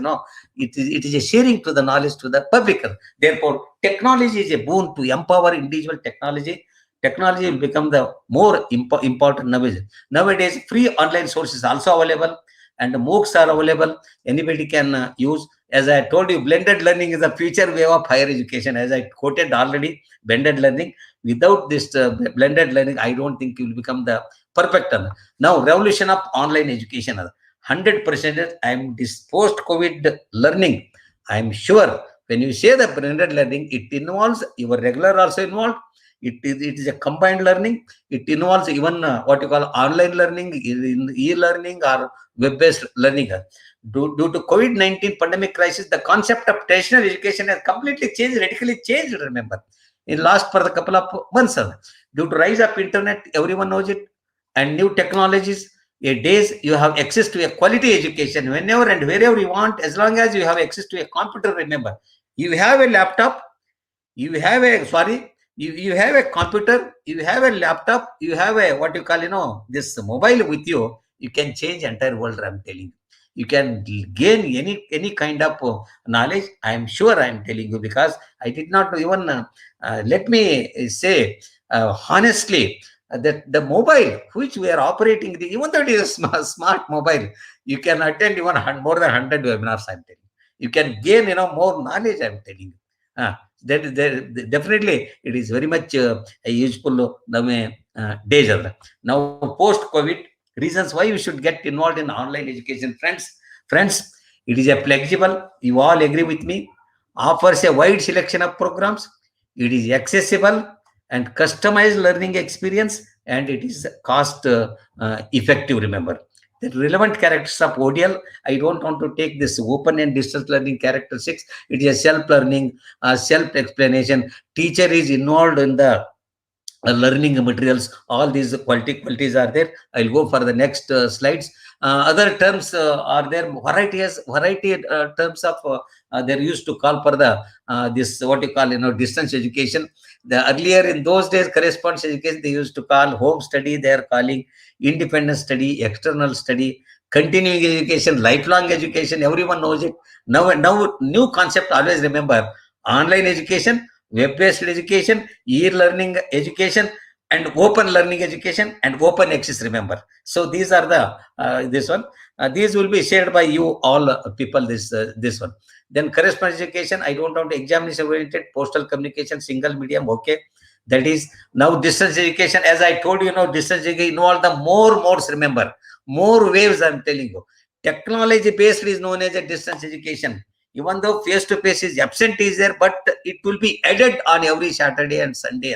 it is a sharing to the knowledge to the public. Therefore, technology is a boon to empower individual technology. Technology will become the more important nowadays. Free online sources also available, and MOOCs are available. Anybody can use. As I told you, blended learning is the future wave of higher education. As I quoted already, blended learning. Without this blended learning, I don't think you will become the perfect. Now, revolution of online education, 100%. I'm this post-COVID learning. I'm sure when you say the blended learning, it involves your regular also involved. It is a combined learning. It involves even what you call online learning, e-learning or web-based learning. Due to COVID-19 pandemic crisis, the concept of traditional education has completely changed, radically changed. Remember, in last for the couple of months, due to rise of internet, everyone knows it, and new technologies. Days you have access to a quality education whenever and wherever you want, as long as you have access to a computer. Remember, you have a laptop, you have a you have a computer, you have a laptop, you have a what you call this mobile with you. You can change entire world. I'm telling you. You can gain any kind of knowledge. I'm sure I'm telling you, because I did not even let me say honestly that the mobile which we are operating, even though it is a smart mobile, you can attend even more than 100 webinars. I'm telling you. You can gain, more knowledge, I'm telling you. Definitely, it is very much useful days. Now, post-COVID, reasons why you should get involved in online education, friends, it is a flexible, you all agree with me, offers a wide selection of programs, it is accessible and customized learning experience, and it is cost effective. Remember, the relevant characters of ODL, I don't want to take this open and distance learning characteristics. It is a self-learning, self-explanation. Teacher is involved in the learning materials. All these qualities are there. I'll go for the next slides. Other terms are there. Variety terms of they're used to call for the this what you call distance education. The earlier in those days correspondence education they used to call home study. They are calling independent study, external study, continuing education, lifelong education. Everyone knows it. Now new concept. Always remember online education, web-based education, e-learning education, and open learning education, and open access. Remember, so these are the this one. These will be shared by you all people. This one. Then correspondence education. I don't want examination oriented, postal communication, single medium. Okay, that is now distance education. As I told you, distance education involve the more modes. Remember, more waves. I'm telling you, technology based is known as a distance education. Even though face-to-face is absent is there, but it will be added on every Saturday and Sunday.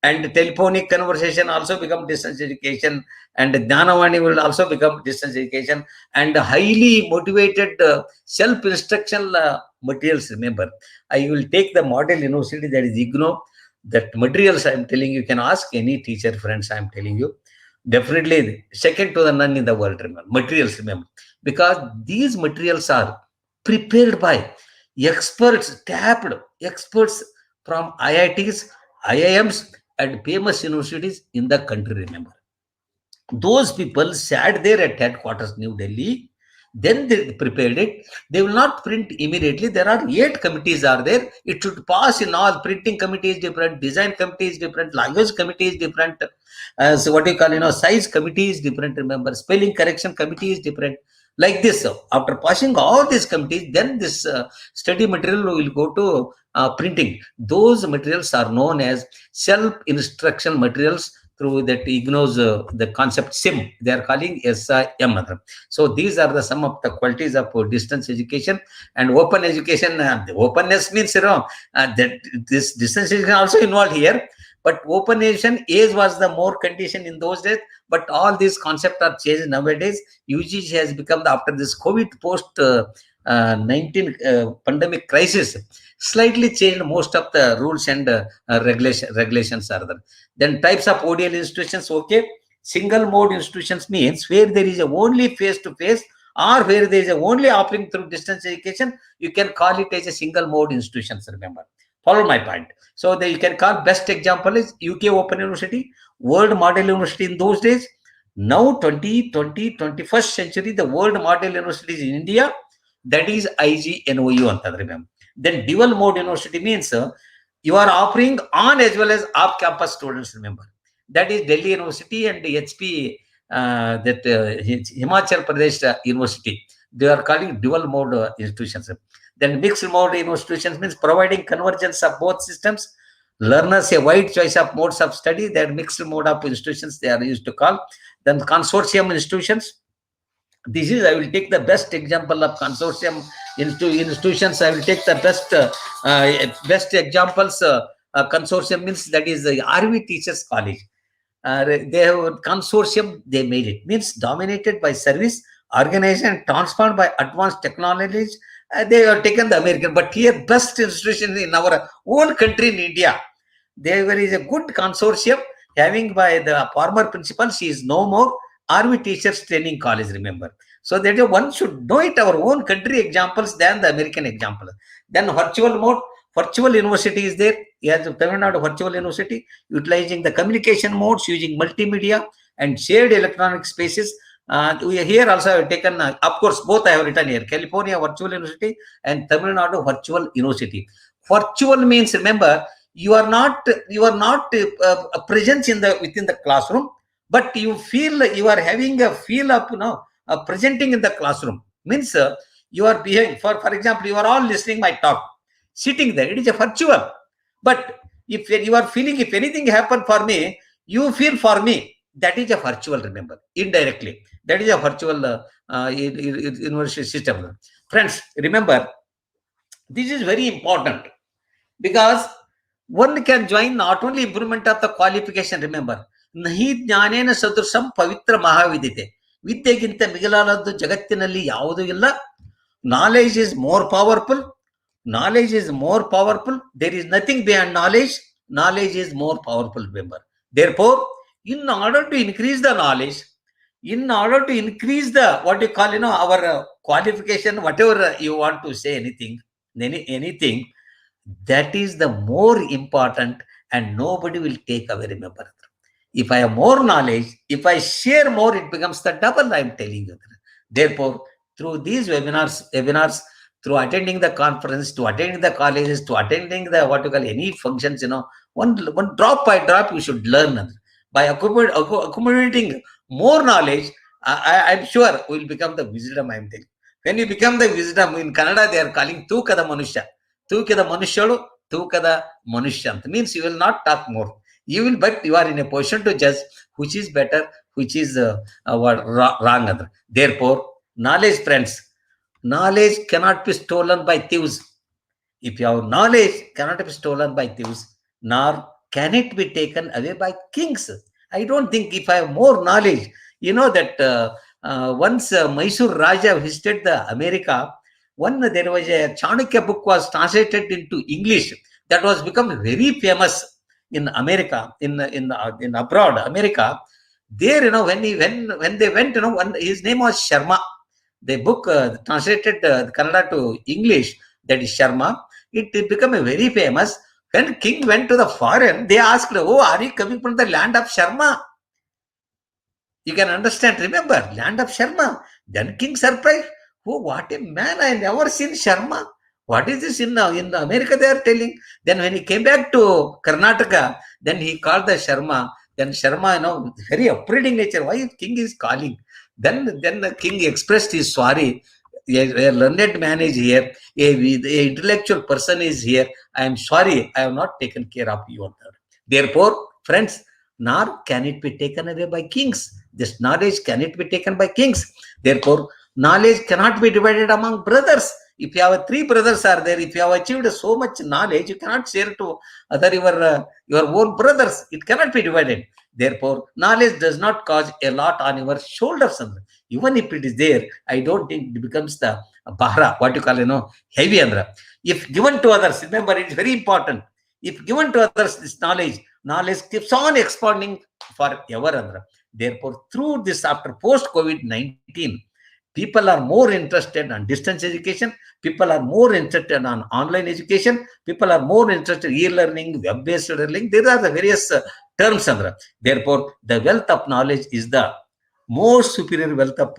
And telephonic conversation also become distance education, and Dhanavani will also become distance education, and highly motivated self-instructional materials. Remember, I will take the model university, that is IGNOU. That materials I am telling you, can ask any teacher friends. I am telling you, definitely second to the none in the world. Remember, materials. Remember, because these materials are prepared by experts, tapped experts from IITs, IIMs, and famous universities in the country. Remember, those people sat there at headquarters, New Delhi. Then they prepared it. They will not print immediately. There are 8 committees are there. It should pass in all. Printing committee is different, design committee is different, language committee is different. So what you call, size committee is different. Remember, spelling correction committee is different. Like this, after passing all these committees, then this study material will go to printing. Those materials are known as self-instruction materials through that IGNOU's the concept SIM. They are calling SIM. So these are the some of the qualities of distance education and open education. The openness means that this distance education also involved here. But open education age was the more condition in those days. But all these concepts are changed nowadays. UGC has become after this COVID post 19 pandemic crisis, slightly changed most of the rules and regulations are there. Then types of ODL institutions. Okay, single mode institutions means where there is a only face to face, or where there is a only offering through distance education. You can call it as a single mode institutions. Remember, follow my point. So you can call best example is UK Open University, World Model University in those days. Now 21st century, the World Model Universities in India, that is IGNOU. Remember. Then dual mode university means you are offering on as well as off campus students. Remember, that is Delhi University and HP, Himachal Pradesh University. They are calling dual mode institutions. Then mixed mode institutions means providing convergence of both systems, learners a wide choice of modes of study. They are mixed mode of institutions they are used to call. Then consortium institutions. This is, I will take the best example of consortium institutions. I will take the best examples. Consortium means that is the RV Teachers College. They have consortium, they made it, means dominated by service, organized and transformed by advanced technologies. They have taken the American, but here best institution in our own country in India. There is a good consortium having by the former principal. She is no more. RV Teachers Training College. Remember, so that one should know it our own country examples than the American example. Then virtual mode. Virtual university is there. Yes, Tamil Nadu Virtual University, utilizing the communication modes using multimedia and shared electronic spaces. We here also have taken, of course, both I have written here: California Virtual University and Tamil Nadu Virtual University. Virtual means, remember, you are not present in within the classroom, but you feel you are having a feel of presenting in the classroom. Means You are behaving, for example, you are all listening my talk, sitting there. It is a virtual. But if you are feeling, if anything happened for me, you feel for me. That is a virtual, remember, indirectly. That is a virtual university system. Friends, remember, this is very important because one can join not only improvement of the qualification, remember, nahi ಜ್ಞಾನೇನ ಸದೃಶಂ ಪವಿತ್ರ ಮಹಾವಿದ್ಯತೆ, ವಿದ್ಯೆಗಿಂತ ಮಿಗಿಲಾದದ್ದು ಜಗತ್ತಿನಲ್ಲಿ ಯಾವುದೂ ಇಲ್ಲ. Knowledge is more powerful. Knowledge is more powerful. There is nothing beyond knowledge. Knowledge is more powerful, remember. Therefore, in order to increase the knowledge, in order to increase the, what you call, our qualification, whatever you want to say, anything, that is the more important, and nobody will take away, remember. If I have more knowledge, if I share more, it becomes the double, I am telling you. Therefore, through these webinars, through attending the conference, to attending the colleges, to attending the, what you call, any functions, one drop by drop you should learn. By accumulating more knowledge, I'm sure we will become the wisdom, I am telling. When you become the wisdom, in Kannada they are calling ತೂಕದ ಮನುಷ್ಯ. ತೂಕದ ಮನುಷ್ಯಳು, ತೂಕದ ಮನುಷ್ಯ ಅಂತ means you will not talk more. You will, but you are in a position to judge which is better, which is wrong. Therefore, knowledge, friends, knowledge cannot be stolen by thieves. If you have knowledge, cannot be stolen by thieves, nor can it be taken away by kings. I don't think if I have more knowledge, that once Mysore Raja visited the America, there was a Chanakya book was translated into English that was become very famous in America, in abroad, America. There, when they went, his name was Sharma. The book translated Kannada to English, that is Sharma. It became a very famous. When king went to the foreign, they asked, "Oh, are you coming from the land of Sharma?" You can understand, remember, land of Sharma. Then king surprised, "Oh, what a man, I never seen Sharma. What is this in America they are telling?" Then when he came back to Karnataka, then he called the Sharma. Then Sharma, very upbraiding nature. Why king is calling? Then the king expressed his sorry. A learned man is here. A intellectual person is here. I am sorry. I have not taken care of you. Therefore, friends, nor can it be taken away by kings. This knowledge cannot be taken by kings. Therefore, knowledge cannot be divided among brothers. If you have 3 brothers are there, if you have achieved so much knowledge, you cannot share to other your own brothers. It cannot be divided. Therefore, knowledge does not cause a lot on your shoulders. Even if it is there, I don't think it becomes the bahra, what you call, heavy. If given to others, remember, it's very important. If given to others, this knowledge keeps on expanding forever. Therefore, through this, after post-COVID-19, people are more interested on distance education. People are more interested on online education. People are more interested in e-learning, web-based learning. There are the various terms. Therefore, the wealth of knowledge is the most superior wealth of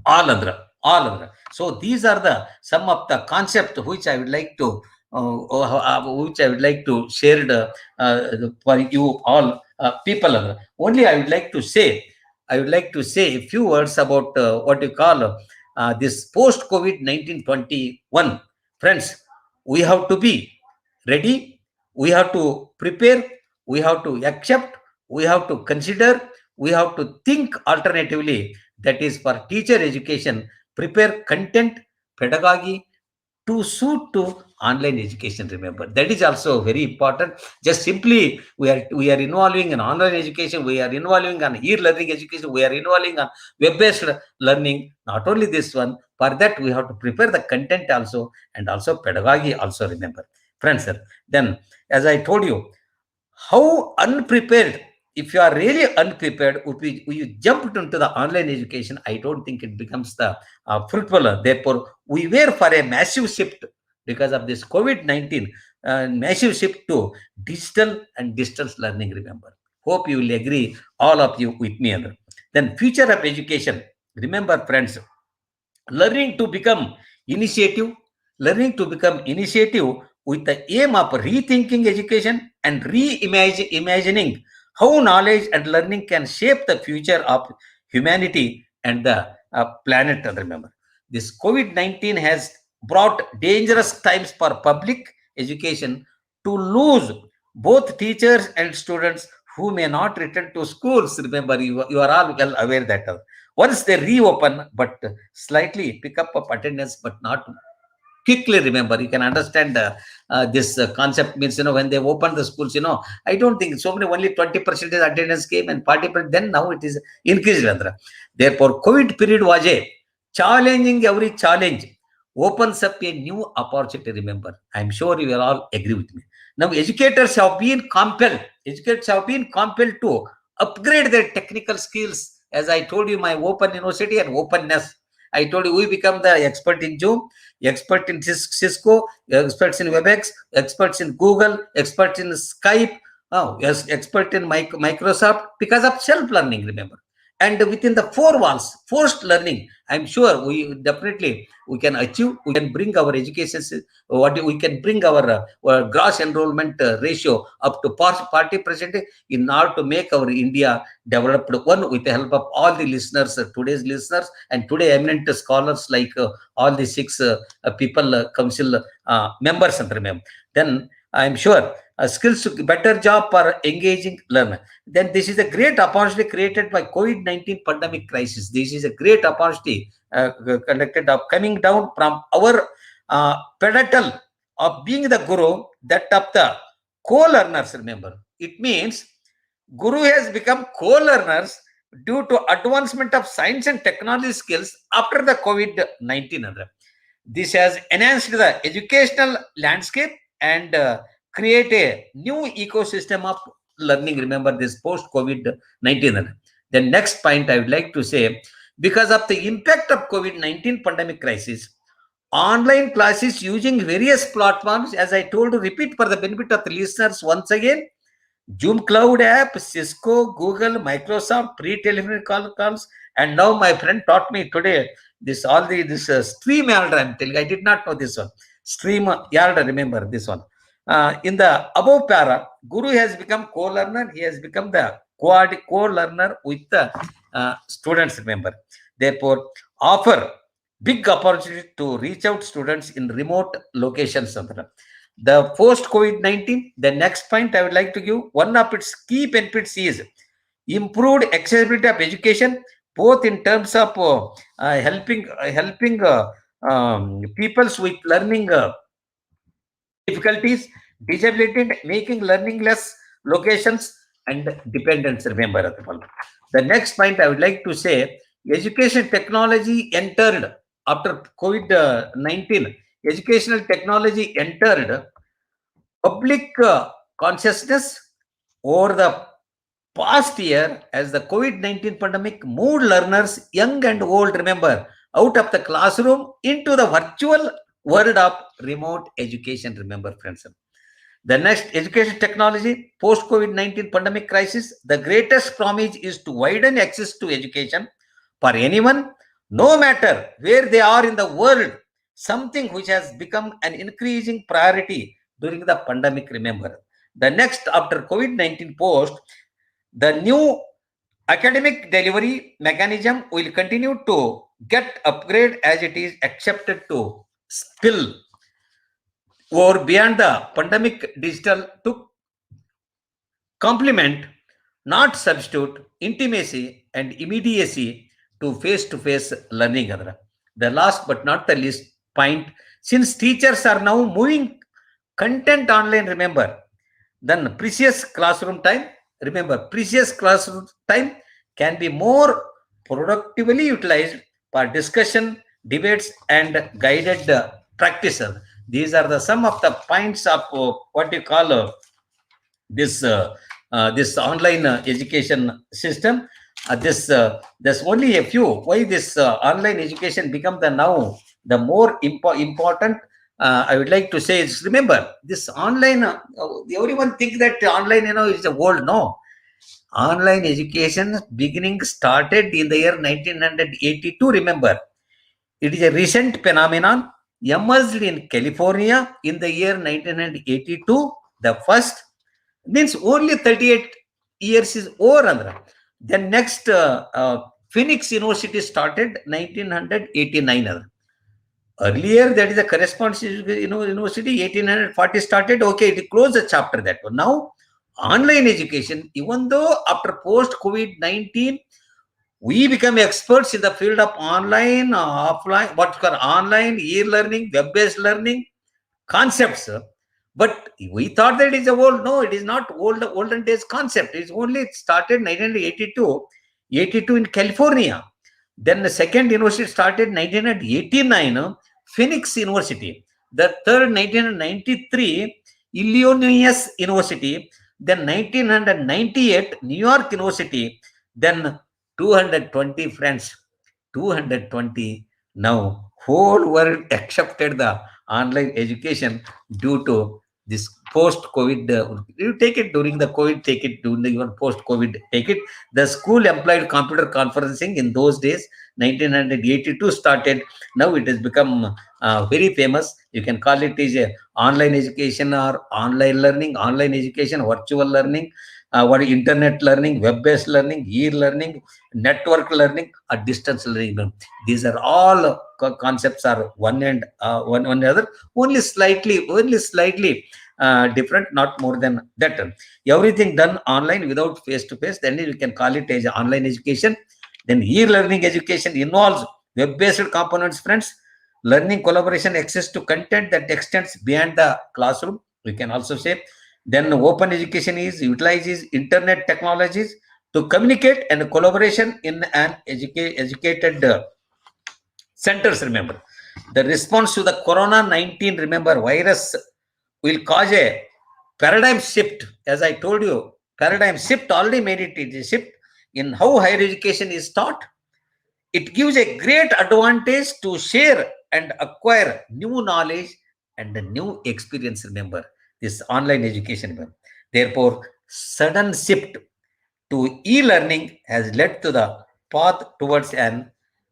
all. So these are some of the concepts which I would like to share for you all people. Only I would like to say a few words about what you call this post-COVID-19 21. Friends, we have to be ready. We have to prepare. We have to accept. We have to consider. We have to think alternatively. That is for teacher education. Prepare content, pedagogy to suit to online education. Remember, that is also very important. Just simply we are involving in online education, we are involving on e-learning education, we are involving on web-based learning. Not only this one, for that we have to prepare the content also, and also pedagogy also, remember, friends. Then, as I told you, how unprepared, if you are really unprepared, you jumped into the online education, I don't think it becomes the fruitful. Therefore, we were for a massive shift because of this COVID-19, massive shift to digital and distance learning, remember. Hope you will agree, all of you, with me. Then future of education, remember, friends, learning to become initiative with the aim of rethinking education and reimagining how knowledge and learning can shape the future of humanity and the planet, remember. This COVID-19 has brought dangerous times for public education to lose both teachers and students who may not return to schools. Remember, you are all well aware that once they reopen, but slightly pick up of attendance, but not quickly. Remember, you can understand this concept means, when they open the schools, I don't think so many, only 20% attendance came and 40%, then now it is increased. Therefore, COVID period was a challenging. Every challenge opens up a new opportunity. Remember, I'm sure you will all agree with me. Now, educators have been compelled to upgrade their technical skills. As I told you, my open university and openness, I told you, we become the expert in Zoom, expert in Cisco, experts in WebEx, experts in Google, experts in Skype, yes, expert in Microsoft, because of self-learning, remember. And within the four walls, forced learning, I'm sure we can achieve, we can bring our education, we can bring our gross enrollment ratio up to 40% in order to make our India developed one, with the help of all the listeners, today's listeners, and today eminent scholars like all the six people, council members, and remember. Then I'm sure skills to better job for engaging learner. Then this is a great opportunity created by COVID-19 pandemic crisis. This is a great opportunity conducted of coming down from our pedestal of being the guru, that of the co-learners. Remember, it means Guru has become co-learners due to advancement of science and technology skills after the COVID-19. This has enhanced the educational landscape and create a new ecosystem of learning. Remember, this post-COVID-19. The next point I would like to say, because of the impact of COVID-19 pandemic crisis, online classes using various platforms, as I told to repeat for the benefit of the listeners once again, Zoom Cloud app, Cisco, Google, Microsoft, pre-telephone calls, and now my friend taught me today this Stream Yard. I'm telling, I did not know this one. Stream Yard, remember this one. In the above para, Guru has become co-learner. He has become the co-learner with the students. Remember, therefore, offer big opportunity to reach out students in remote locations. The post-COVID-19, the next point I would like to give, one of its key benefits is improved accessibility of education, both in terms of helping peoples with learning difficulties, disability, making learning less locations and dependence. Remember, the next point I would like to say, education technology entered after COVID-19. Educational technology entered public consciousness over the past year as the COVID-19 pandemic moved learners, young and old, remember, out of the classroom into the virtual world of remote education. Remember, friends. The next, education technology, post-COVID-19 pandemic crisis, the greatest promise is to widen access to education for anyone, no matter where they are in the world, something which has become an increasing priority during the pandemic. Remember, the next, after COVID-19 post, the new academic delivery mechanism will continue to get upgrade as it is accepted to spill or beyond the pandemic digital to complement, not substitute, intimacy and immediacy to face-to-face learning. The last but not the least point, since teachers are now moving content online, remember, then precious classroom time, remember, precious classroom time can be more productively utilized for discussion, debates, and guided practice. These are the some of the points of what you call this online education system. There's only a few why this online education become the now the more important. I would like to say is, remember, this online, everyone think that online, is the world. No, online education beginning started in the year 1982. Remember, it is a recent phenomenon emerged in California in the year 1982. The first means only 38 years is over. Andhra. Then next, Phoenix University started 1989. Earlier, that is a correspondence university, 1840 started. Okay, it closed the chapter that one. Now, online education, even though after post-COVID-19, we become experts in the field of online, offline, what's called online, e-learning, web-based learning concepts. But we thought that it is a old. No, it is not olden days concept. It's only it started 1982 in California. Then the second university started 1989, Phoenix University. The third 1993, Illinois University. Then 1998, New York University. Then 220 friends, 220. Now whole world accepted the online education due to this post-COVID. You take it during the COVID, take it during the even post-COVID, take it. The school employed computer conferencing in those days. 1982 started. Now it has become very famous. You can call it as a online education or online learning, online education, virtual learning, what internet learning, web-based learning, e-learning, network learning, or distance learning. These are all concepts are one and one another, only slightly different, not more than that. Everything done online without face-to-face, then we can call it as online education. Then e-learning education involves web-based components, friends. Learning collaboration, access to content that extends beyond the classroom, we can also say. Then open education utilizes internet technologies to communicate and collaboration in an educated centers. Remember, the response to the Corona-19, remember, virus will cause a paradigm shift. As I told you, paradigm shift already made it a shift in how higher education is taught. It gives a great advantage to share and acquire new knowledge and a new experience. Remember, this online education. Therefore, sudden shift to e-learning has led to the path towards an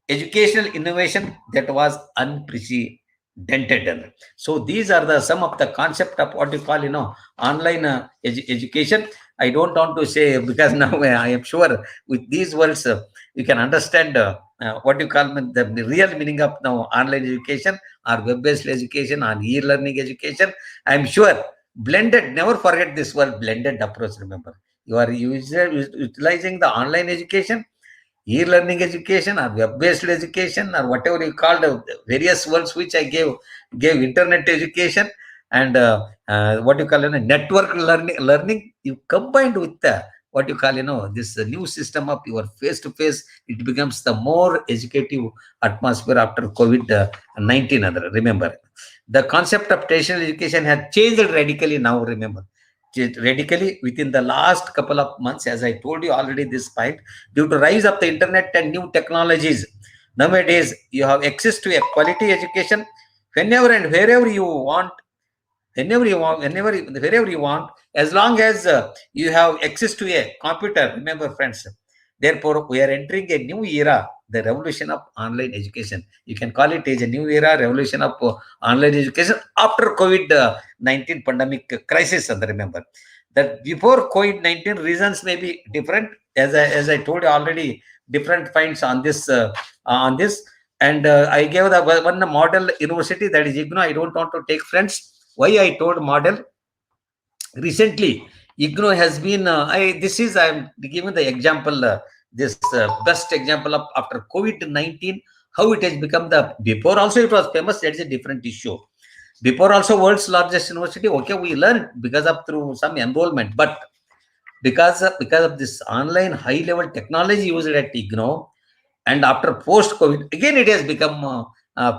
educational innovation that was unprecedented. So these are the some of the concept of what you call online education. I don't want to say, because now I am sure with these words you can understand what you call the real meaning of now online education or web-based education or e-learning education. I am sure blended. Never forget this word, blended approach. Remember, you are utilizing the online education, e-learning education, or web-based education, or whatever you call the various words which I gave internet education and what you call network learning. You combined with the what you call this new system of your face-to-face, it becomes the more educative atmosphere after COVID-19. Remember, the concept of tertiary education has changed radically now. Remember, radically within the last couple of months, as I told you already this point, due to rise of the internet and new technologies. Nowadays, you have access to a quality education whenever and wherever you want, wherever you want, as long as you have access to a computer. Remember, friends, therefore, we are entering a new era, the revolution of online education. You can call it as a new era, revolution of online education after COVID-19 pandemic crisis. And remember that before COVID-19, reasons may be different. As I told you already, different points on this. And I gave the one model university, that is IGNOU. I don't want to take, friends. Why I told model? Recently, IGNOU has been. I'm giving the example. This best example of after COVID-19, how it has become the. Before also it was famous. That's a different issue. Before also world's largest university. Okay, we learned because of through some enrollment, but because of this online high level technology used at IGNOU, and after post-COVID, again it has become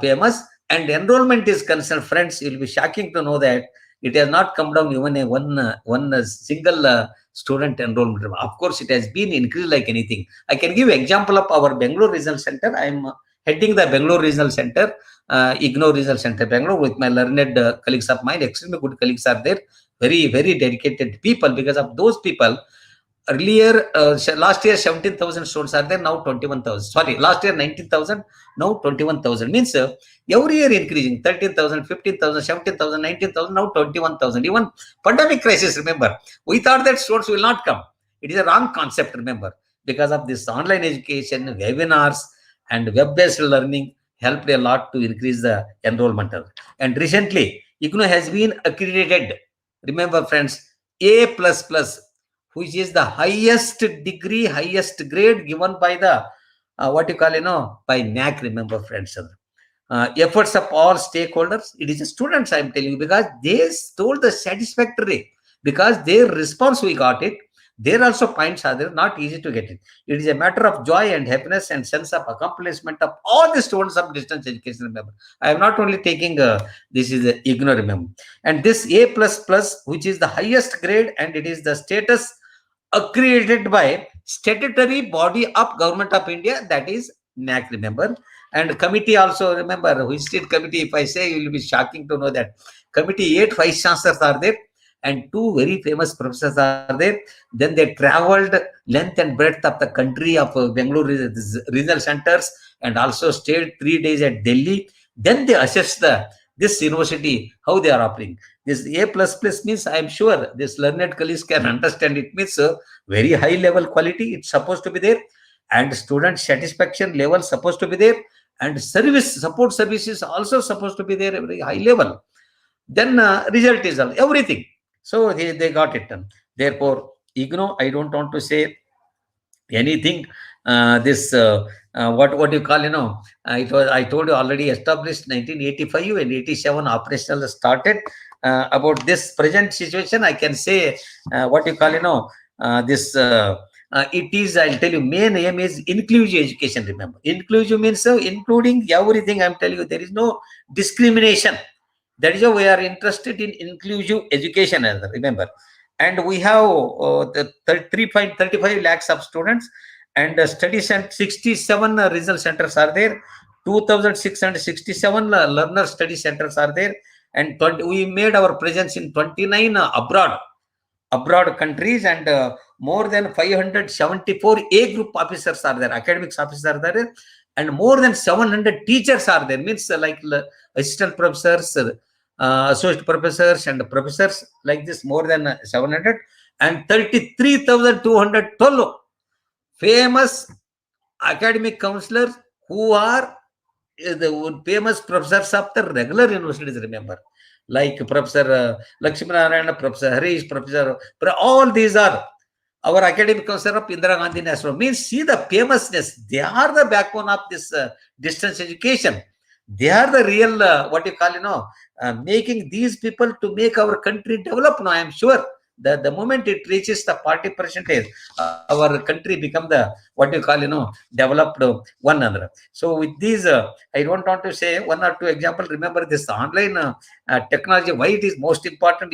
famous. And enrollment is concerned, friends, you will be shocking to know that it has not come down even a one single student enrollment. Of course, it has been increased like anything. I can give example of our Bengaluru Regional Center. I am heading the Bengaluru Regional Center, IGNOU Regional Center, Bengaluru, with my learned colleagues of mine. Extremely good colleagues are there. Very, very dedicated people. Because of those people, earlier, last year 17,000 students are there, now 21,000. Sorry, last year 19,000, now 21,000. Means every year increasing, 13,000, 15,000, 17,000, 19,000, now 21,000. Even pandemic crisis, remember, we thought that students will not come. It is a wrong concept, remember, because of this online education, webinars, and web-based learning. helped a lot to increase the enrollment. And recently, IGNOU has been accredited. Remember, friends, A++, which is the highest degree, highest grade given by the what you call, by NAC. Remember, friends, efforts of all stakeholders. It is the students, I'm telling you, because they told the satisfactory, because their response we got it. There also points are there, not easy to get it. It is a matter of joy and happiness and sense of accomplishment of all the students of distance education. Remember, I am not only taking this is the IGNOU, remember, and this A++, which is the highest grade, and it is the status accredited by statutory body of Government of India, that is NAC. Remember, and committee also, remember, which state committee, if I say, you will be shocking to know that committee 8 vice chancellors are there and 2 very famous professors are there. Then they traveled length and breadth of the country of Bengaluru regional centers, and also stayed 3 days at Delhi. Then they assessed this university, how they are operating. This A++ means, I am sure this learned colleagues can understand, it means very high level quality. It's supposed to be there, and student satisfaction level supposed to be there, and support services also supposed to be there, very high level. Then result is everything. So they got it done. Therefore, IGNOU, I don't want to say anything. What you call, it was, I told you, already established 1985 and 87 operational started. About this present situation, I can say what you call, it is, I'll tell you, main aim is inclusive education. Remember, inclusive means including everything. I'm telling you, there is no discrimination. That is why we are interested in inclusive education, remember. And we have the 3.35 lakhs of students, and study 67 regional centers are there, 2,667 learner study centers are there, and we made our presence in 29 abroad countries, and more than 574 A group officers are there, academics officers are there, and more than 700 teachers are there, means like assistant professors, associate professors, and professors, like this, more than 700, and 33,212 famous academic counselors who are the famous professors of the regular universities. Remember, like Professor Lakshmi Narayana, Professor Harish, Professor, all these are our academic counselor of Indira Gandhi National. Means, see the famousness. They are the backbone of this distance education. They are the real what you call, making these people to make our country develop. Now, I am sure that the moment it reaches the 40%, our country become the what you call, developed one another. So with these, I don't want to say 1 or 2 examples. Remember, this online technology, why it is most important.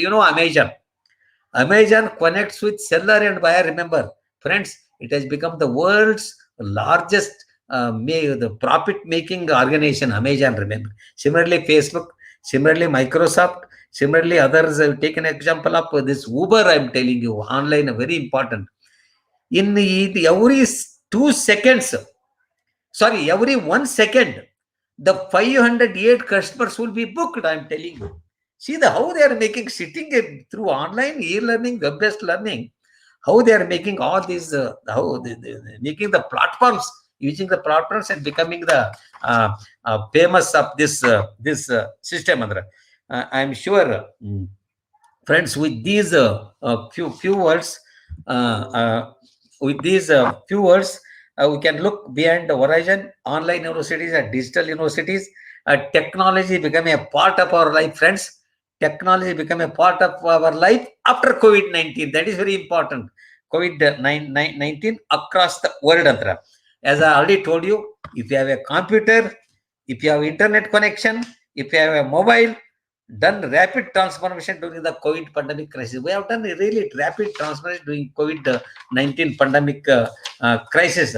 Amazon connects with seller and buyer. Remember, friends, it has become the world's largest the profit-making organization, Amazon. Remember, similarly Facebook, similarly Microsoft, similarly others. I've taken an example of this Uber. I'm telling you, online, very important. In every 2 seconds, sorry, every 1 second, the 508 customers will be booked. I'm telling you. See how they are making, sitting through online e-learning, web-based learning, how they are making all these, how they making the platforms, using the platforms and becoming the famous of this system. I'm sure, friends, with these few words, we can look beyond the horizon. Online universities and digital universities, technology become a part of our life, friends. Technology become a part of our life after COVID-19. That is very important. COVID-19 across the world. As I already told you, if you have a computer, if you have internet connection, if you have a mobile, done rapid transformation during the COVID pandemic crisis. We have done a really rapid transformation during COVID-19 pandemic crisis.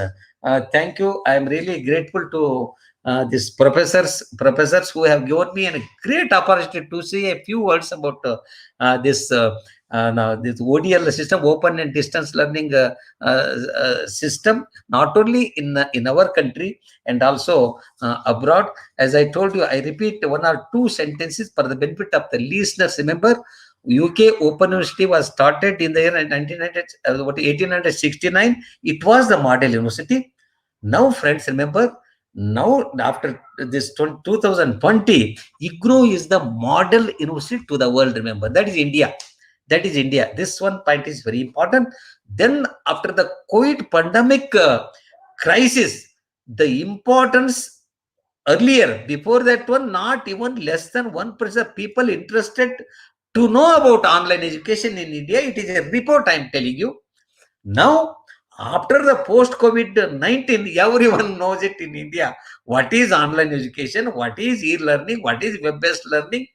Thank you. I am really grateful to these professors who have given me a great opportunity to say a few words about this ODL system, open and distance learning system, not only in our country and also abroad. As I told you, I repeat 1 or 2 sentences for the benefit of the listeners. Remember, UK Open University was started in the year 1869. It was the model university. Now, friends, remember, Now, after this 2020, IGNOU is the model university to the world. Remember, that is India. That is India. This one point is very important. Then, after the COVID pandemic crisis, the importance earlier, before that one, not even less than 1% of people interested to know about online education in India. It is a report I am telling you. Now, after the post-COVID-19, everyone knows it in India. What is online education? What is e-learning? What is web-based learning?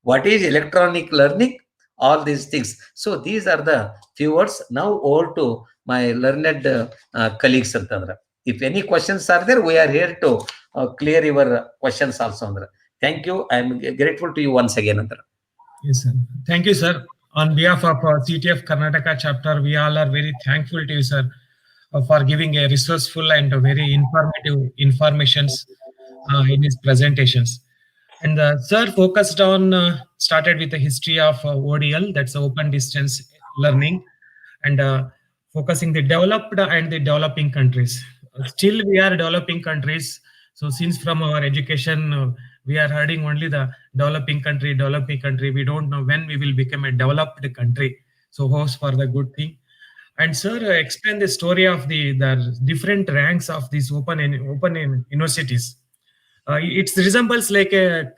What is electronic learning? All these things. So these are the few words. Now over to my learned colleagues, Santandra. If any questions are there, we are here to clear your questions also, Andra. Thank you. I am grateful to you once again, Andra. Yes, sir. Thank you, sir. On behalf of CTF Karnataka chapter, we all are very thankful to you, sir, for giving a resourceful and a very informative informations in his presentations. And sir focused on, started with the history of ODL, that's open distance learning, and focusing the developed and the developing countries. Still, we are developing countries. So since from our education, we are hearing only the developing country. We don't know when we will become a developed country. So hopes for the good thing. And sir, explain the story of the different ranks of these open universities. It resembles like a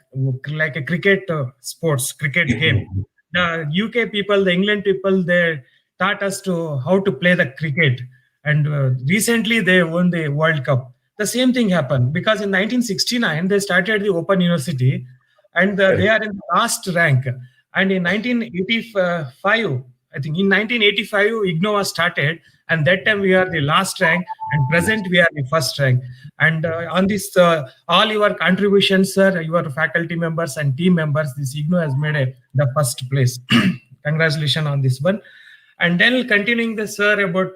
cricket cricket game. The UK people, the England people, they taught us to how to play the cricket, and recently they won the World Cup. The same thing happened because in 1969 they started the Open University, and they are in the last rank. And in 1985, I think in 1985 IGNOU was started, and that time we are the last rank, and present we are the first rank. And on this, all your contributions, sir, your faculty members and team members, this IGNOU has made the first place. Congratulations on this one. And then continuing the sir about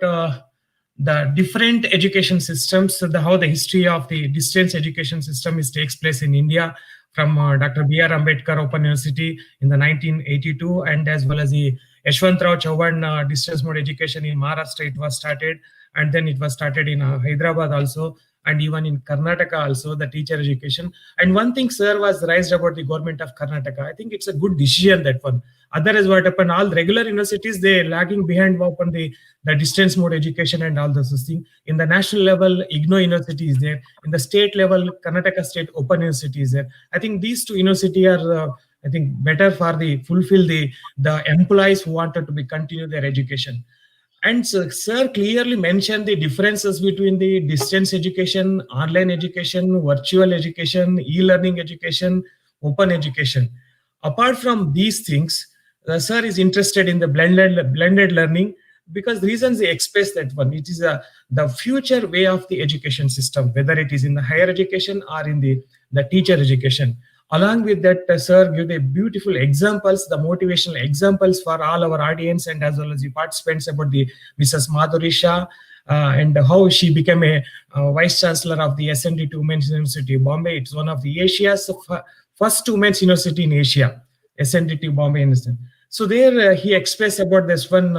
the different education systems, how the history of the distance education system takes place in India, from Dr. B.R. Ambedkar Open University in the 1982, and as well as the Yashwantrao Chauhan distance mode education in Maharashtra, it was started, and then it was started in Hyderabad also, and even in Karnataka also, the teacher education. And one thing sir was raised about the government of Karnataka. I think it's a good decision, that one. Otherwise what happened, all regular universities, they lagging behind upon the distance mode education and all those things. In the national level, IGNOU University is there. In the state level, Karnataka State Open University is there. I think these two universities are I think better for the fulfill the employees who wanted to be continue their education. And sir clearly mentioned the differences between the distance education, online education, virtual education, e-learning education, open education. Apart from these things, the sir is interested in the blended learning, because the reasons they express that one, it is the future way of the education system, whether it is in the higher education or in the teacher education. Along with that, sir give the beautiful examples, the motivational examples for all our audience and as well as the participants about the Mrs. Madhuri Shah, and how she became a vice chancellor of the SNDT Women's University Bombay. It's one of the Asia's first women's university in Asia, SNDT Bombay University. So there he expressed about this one,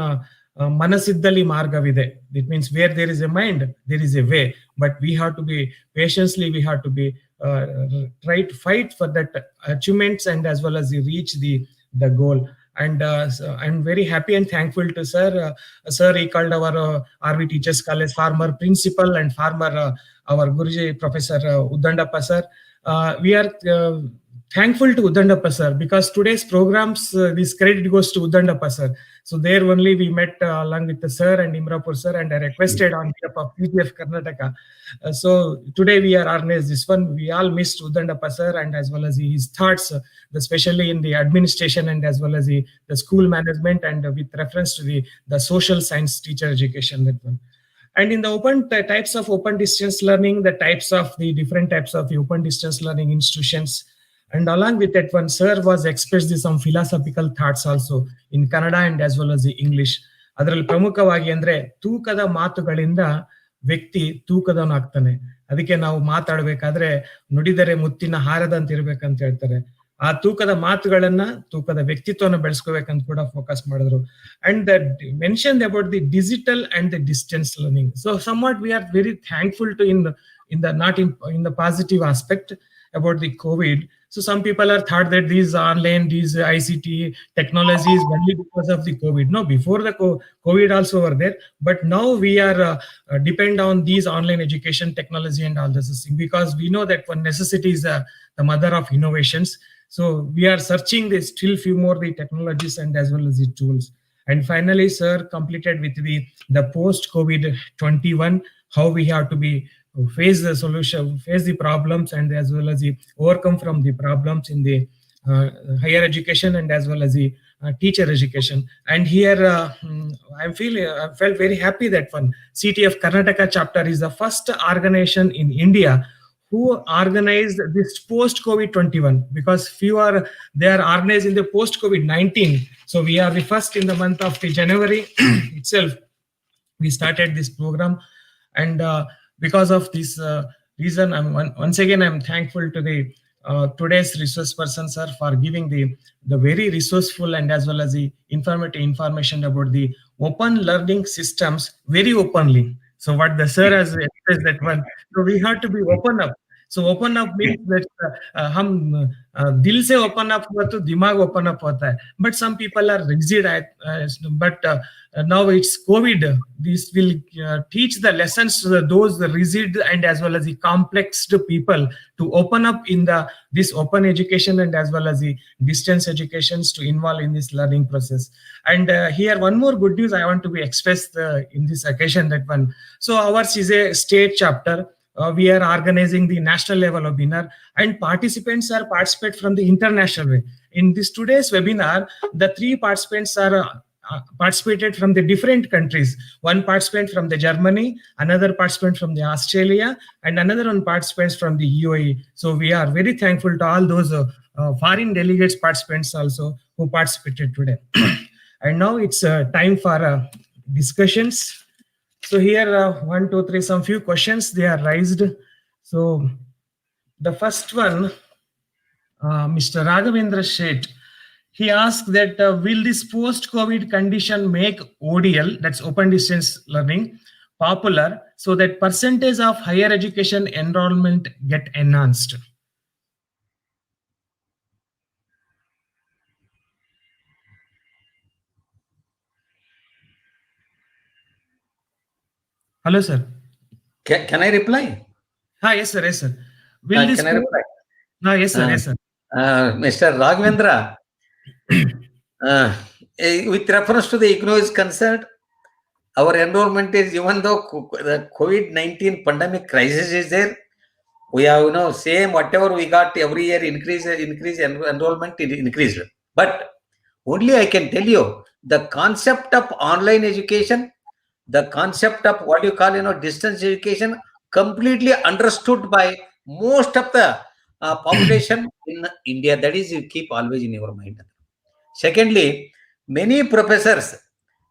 Manasiddali Margavide. It means where there is a mind, there is a way. But we have to be patiently, we have to be try to fight for that achievements and as well as you reach the goal. And so I'm very happy and thankful to sir. Sir, he called our RV Teachers College former principal and former our Guruji Professor Uddandappa sir. We are thankful to Uddandappa sir, because today's programs, this credit goes to Uddandappa sir. So there only we met along with the sir and IMRAPUR sir, and I requested on behalf of CTF Karnataka. So today we are organized this one. We all missed Uddandappa sir and as well as his thoughts, especially in the administration and as well as the school management, and with reference to the social science teacher education, that one. And in the open types of open distance learning, the types of the different types of the open distance learning institutions. And along with that one, sir was expressed some philosophical thoughts also in Kannada and as well as the English. ಅದರಲ್ಲಿ ಪ್ರಮುಖವಾಗಿ ಅಂದ್ರೆ ತೂಕದ ಮಾತುಗಳಿಂದ ವ್ಯಕ್ತಿ ತೂಕದವನಾಗ್ತಾನೆ. ಅದಕ್ಕೆ ನಾವು ಮಾತಾಡ್ಬೇಕಾದ್ರೆ ನುಡಿದರೆ ಮುತ್ತಿನ ಹಾರದಂತ ಇರ್ಬೇಕಂತ ಹೇಳ್ತಾರೆ. ಆ ತೂಕದ ಮಾತುಗಳನ್ನ, ತೂಕದ ವ್ಯಕ್ತಿತ್ವನ ಬೆಳೆಸ್ಕೋಬೇಕಂತ ಕೂಡ ಫೋಕಸ್ ಮಾಡಿದ್ರು. And mention about the digital and the distance learning. So somewhat we are very thankful to in in the not in the positive aspect about the COVID. So some people are thought that these online, these ICT technologies only because of the COVID. No, before the COVID also were there, but now we are depend on these online education technology and all this thing, because we know that one necessity is the mother of innovations. So we are searching this still few more the technologies and as well as the tools. And finally, sir completed with the post COVID 21, how we have to be face the solution, face the problems, and as well as the overcome from the problems in the higher education and as well as the teacher education. And here I felt very happy that one CTF Karnataka chapter is the first organization in India who organized this post COVID 21, because few are they are organized in the post COVID 19. So we are the first in the month of January itself. We started this program, and because of this reason, once again I'm thankful to the today's resource person, sir, for giving the very resourceful and as well as the informative information about the open learning systems very openly. So what the sir has expressed that one, so we have to be open up. So open up means that हम दिल से open up हुआ तो दिमाग open up होता है. But some people are rigid. But now it's COVID. This will teach the lessons to those the rigid and as well as the complex people to open up in this open education and as well as the distance educations to involve in this learning process. And here one more good news I want to be expressed in this occasion, that one. So ours is a state chapter. We are organizing the national level webinar, and participants are participate from the international way. In this today's webinar, the 3 participants are participated from the different countries. One participant from the Germany, another participant from the Australia, and another one participants from the UAE. So we are very thankful to all those foreign delegates participants also who participated today. And now it's time for discussions. So here, 1, 2, 3, some few questions they are raised. So the first one, Mr. Raghavendra Sheth, he asked that will this post-COVID condition make ODL, that's open distance learning, popular so that percentage of higher education enrollment get enhanced? Hello, sir. Can I reply? Yes, sir. Yes, sir. Will this can I reply? Yes, sir. Yes, sir. Mr. Raghavendra, with reference to the IGNOU is concerned, our enrollment is, even though the COVID-19 pandemic crisis is there, we have same whatever we got every year increase enrollment increased. But only I can tell you the concept of online education, the concept of what you call distance education, completely understood by most of the population in India. That is, you keep always in your mind. Secondly, many professors,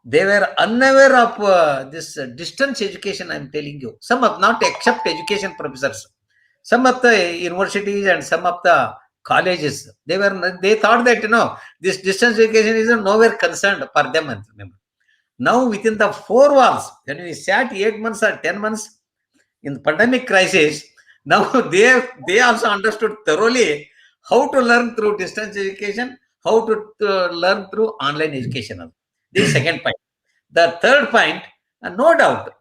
they were unaware of this distance education. I'm telling you, some of, not except education professors, some of the universities and some of the colleges, they thought that this distance education is nowhere concerned for them. Now within the 4 walls, when we sat 8 months or 10 months in the pandemic crisis, now they also understood thoroughly how to learn through distance education, how to learn through online education. This is second point. The third point, no doubt,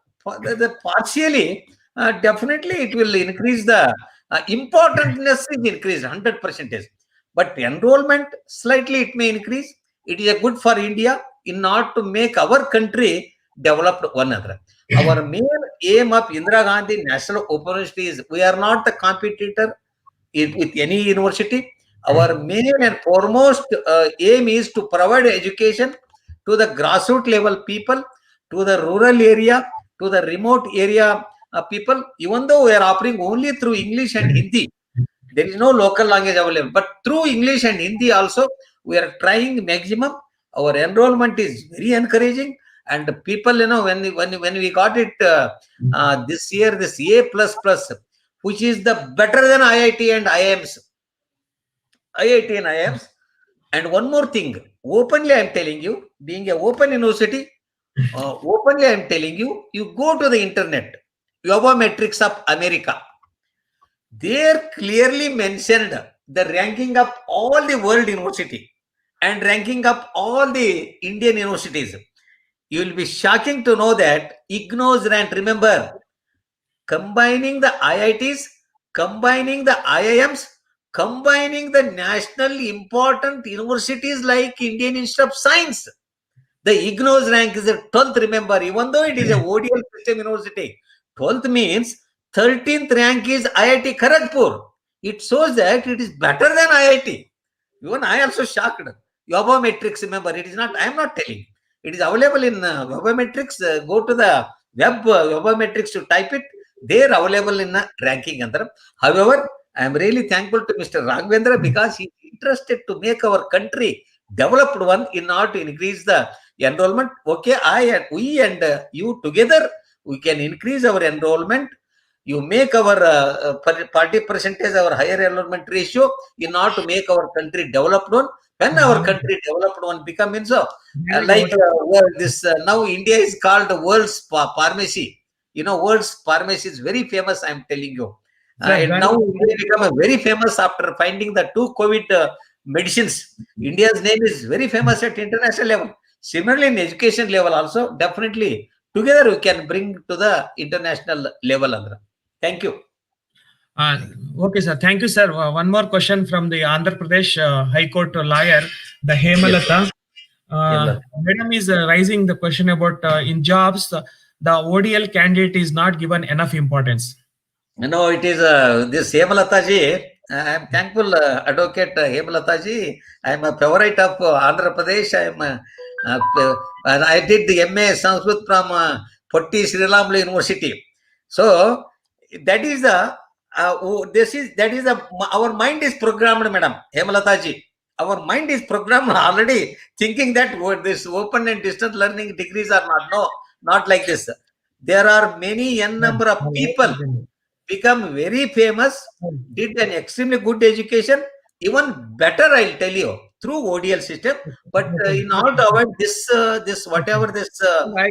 partially, definitely it will increase the importantness is increased 100%. But enrollment, slightly it may increase. It is a good for India in order to make our country developed one another. Our main aim of Indira Gandhi National Open University is we are not the competitor with any university. Our main and foremost aim is to provide education to the grassroots level people, to the rural area, to the remote area people. Even though we are offering only through English and Hindi, there is no local language available. But through English and Hindi also, we are trying maximum. Our enrollment is very encouraging, and people, when we got it this year, this A++, which is the better than IIT and IIMs. And one more thing, openly I'm telling you, being an open university, openly I'm telling you, you go to the internet, Metrics of America. There clearly mentioned the ranking of all the world university and ranking up all the Indian universities. You will be shocking to know that IGNOU's rank, remember, combining the IITs, combining the IIMs, combining the nationally important universities like Indian Institute of Science. The IGNOU's rank is the 12th, remember, even though it is a ODL system university. 12th means 13th rank is IIT Kharagpur. It shows that it is better than IIT. Even I also shocked. Metrics, remember, it is not, I am not telling. It is available in Metrics. Go to the web Metrics to type it. They are available in ranking. However, I am really thankful to Mr. Raghavendra because he is interested to make our country developed one in order to increase the enrollment. Okay, we and you together, we can increase our enrollment. You make our party percentage, our higher enrollment ratio in order to make our country developed one. When our country developed one becomes this now India is called the world's pharmacy. You know, world's pharmacy is very famous. I'm telling you. And now India become very famous after finding the 2 COVID medicines. India's name is very famous at international level. Similarly, in education level also, definitely together we can bring to the international level. Andhra. Thank you. Okay, sir. Thank you, sir. One more question from the Andhra Pradesh High Court lawyer, the Hemalata. Madam is raising the question about in jobs, the ODL candidate is not given enough importance. No, it is this Hemalata ji. I am thankful, Advocate Hemalata ji. I am a favorite of Andhra Pradesh. And I did the MA Sanskrit from Potti Sri Ramlu University. So that is our mind is programmed, Madam Hemalata ji. Our mind is programmed already, thinking that this open and distance learning degrees are not. No, not like this. There are many number of people become very famous, did an extremely good education, even better, I'll tell you, through ODL system. But in order to avoid this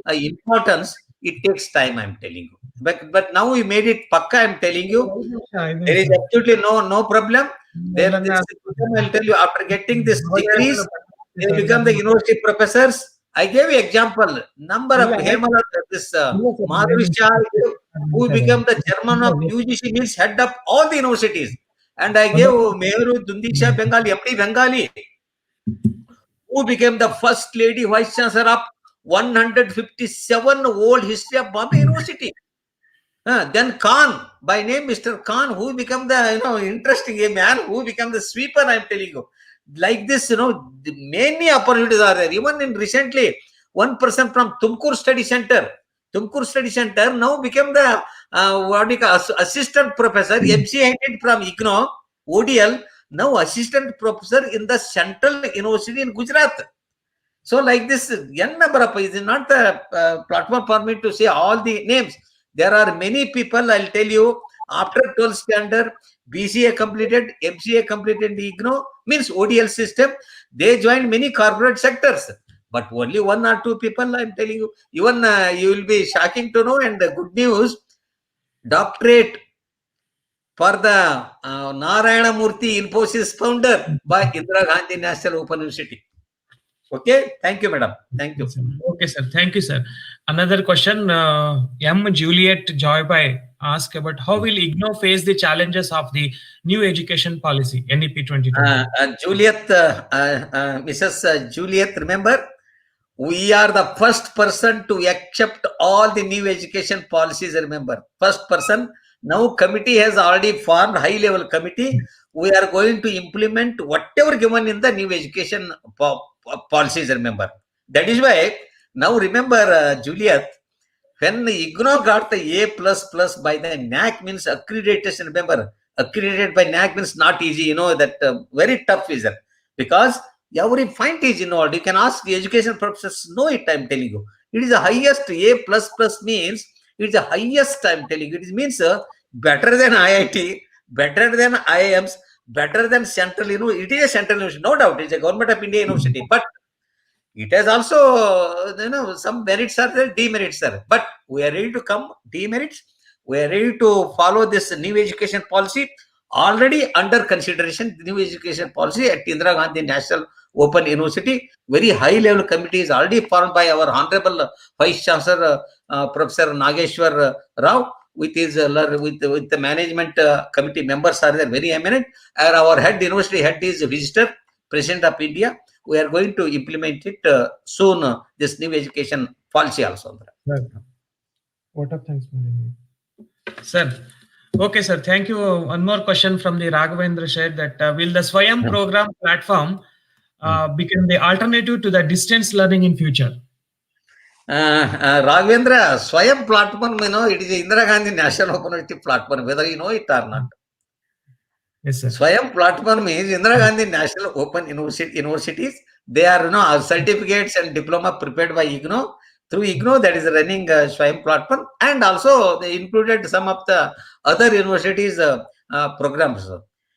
importance, it takes time, I'm telling you. But now we made it pakka, I'm telling you. There is absolutely no problem. I'll tell you, after getting this degrees, they become the university professors. I gave you example, number of Madhuri Shah, who became the chairman of UGC, means head of all the universities. And I gave Mehru Dundisha Bengali, MD Bengali, who became the first lady vice chancellor of 157 old history of Bombay University. Then Khan, by name Mr. Khan, who became the interesting man, who became the sweeper, I'm telling you. Like this, many opportunities are there. Even in recently, one person from Tumkur Study Center now became the assistant professor, MC from IGNOU, ODL, now assistant professor in the Central University in Gujarat. So like this, n number of, is not the platform for me to say all the names. There are many people, I'll tell you, after 12th standard, BCA completed, MCA completed the IGNOU, means ODL system, they joined many corporate sectors. But only 1 or 2 people, I'm telling you, even you will be shocking to know, and the good news, doctorate for the Narayana Murthy Infosys founder by Indira Gandhi National Open University. Okay, thank you, madam. Thank you. Okay, sir. Thank you, sir. Another question, M. Juliet Joybai asked about how will IGNOU face the challenges of the new education policy, NEP 2020? Juliet, Mrs. Juliet, remember, we are the first person to accept all the new education policies, remember. First person. Now committee has already formed, high-level committee. We are going to implement whatever given in the new education policies, remember. That is why, now remember, Juliet, when IGNOU got the A++ by the NAC, means accreditation, remember, accredited by NAC means not easy, that very tough is that. Because every fine is involved. You can ask the education professors, know it, I'm telling you. It is the highest, A++ means, it's the highest, I'm telling you. It means better than IIT, better than IIMs, better than Central University. It is a Central University, no doubt. It's a Government of India University. But it has also, some merits are there, demerits are there. But we are ready to come, demerits. We are ready to follow this new education policy. Already under consideration, the new education policy at Indira Gandhi National Open University. Very high level committee is already formed by our Honorable Vice Chancellor Professor Nageshwar Rao, with his with the management committee members are there, very eminent. And our head university head is a visitor, President of India. We are going to implement it soon. This new education policy also. What up? Thanks, sir. Okay, sir. Thank you. One more question from the Raghavendra shared that will the Swayam program platform become the alternative to the distance learning in future? Raghavendra, Swayam platform, it is Indira Gandhi National Open University platform, whether you know it or not. Yes, sir. Swayam platform is Indira Gandhi National Open Universities. They are, certificates and diploma prepared by IGNOU. Through IGNOU, that is running Swayam platform, and also they included some of the other universities programs.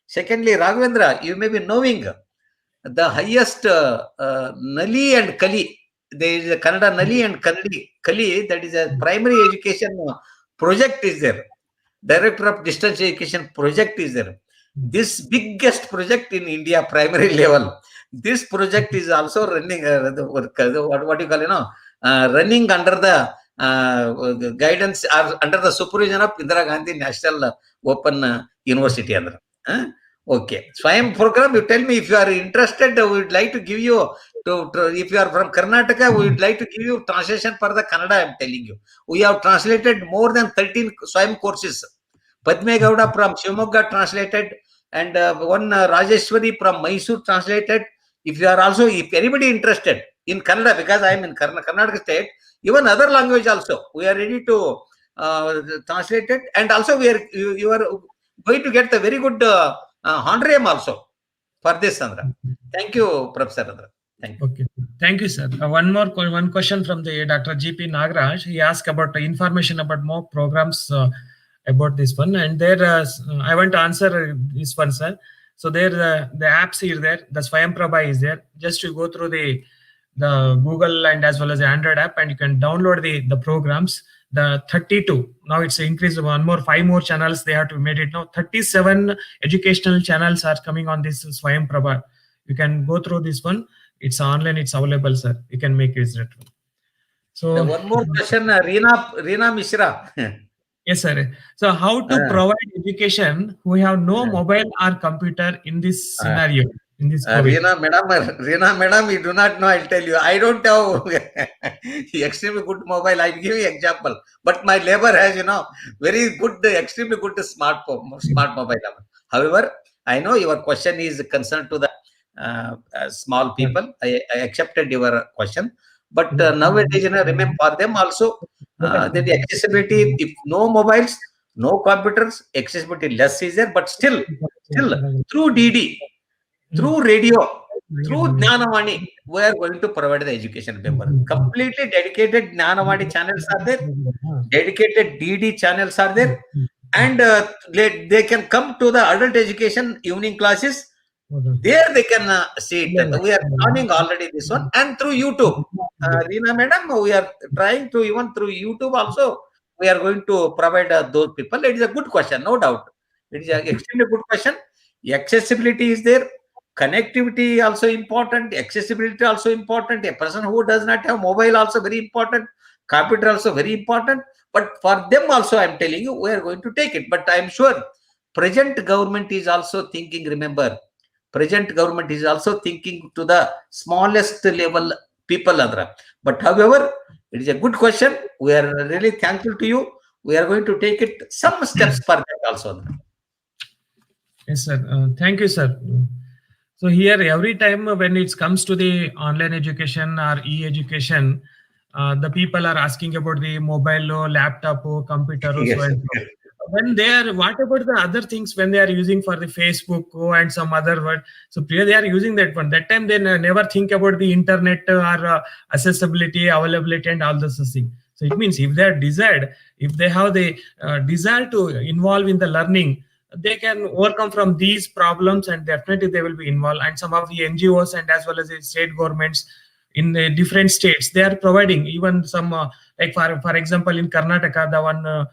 Secondly, Raghavendra, you may be knowing the highest Nali and Kali. There is a Kannada Nali and Kali, that is a primary education project is there. Director of Distance Education project is there. This biggest project in India, primary level. This project is also running, what you call, running under the guidance or under the supervision of Indira Gandhi National Open University. Okay. Swayam program, you tell me if you are interested, we would like to give you, if you are from Karnataka, we would like to give you translation for the Kannada, I am telling you. We have translated more than 13 Swayam courses. Padme Gowda from Shivamogga translated, and one Rajeshwari from Mysore translated. If you are also, if anybody interested in Kannada, because I am in Karnataka state, even other language also, we are ready to translate it. And also you are going to get the very good honorarium also for this, Andra. Thank you, Professor Andra. Thank you. Okay. Thank you, sir. One question from the Dr. GP Nagaraj. He asked about information about more programs about this one, and there I want to answer this one, sir. So there the apps is there, the Swayam Prabha is there. Just to go through the Google and as well as the Android app, and you can download the programs. The 32, now it's increased 5 more channels they have to made it now. 37 educational channels are coming on this Swayam Prabha. You can go through this one. It's online, it's available, sir. You can make use of it. So one more question, Reena Mishra. Yes, sir. So how to provide education who have no mobile or computer in this scenario? In this Reena madam, you do not know, I'll tell you. I don't have extremely good mobile. I'll give you example. But my labor has, very good, extremely good smart mobile. However, I know your question is concerned to the small people. I accepted your question. But nowadays, remember for them also, the accessibility, if no mobiles, no computers, accessibility less is there, but still through DD, through radio, through Jnanavani, we are going to provide the education member. Completely dedicated Jnanavani channels are there, dedicated DD channels are there, and they can come to the adult education evening classes. There they can see it. We are planning already this one, and through YouTube. Reena madam, we are trying to, even through YouTube also, we are going to provide those people. It is a good question, no doubt. It is an extremely good question. Accessibility is there. Connectivity also important. Accessibility also important. A person who does not have mobile also very important. Computer also very important. But for them also, I am telling you, we are going to take it. But I am sure present government is also thinking, remember, present government is also thinking to the smallest level people, Andra. But however, it is a good question. We are really thankful to you. We are going to take it some steps further also, Andra. Yes, sir. Thank you, sir. So here, every time when it comes to the online education or e-education, the people are asking about the mobile, laptop, computer, Yes. so and so. When they are, what about the other things when they are using for the Facebook and some other word? So they are using that one. That time they never think about the internet or accessibility, availability, and all those things. So it means if they are desired, if they have the desire to involve in the learning, they can overcome from these problems, and definitely they will be involved. And some of the NGOs and as well as the state governments in the different states, they are providing even some like for example in Karnataka, the one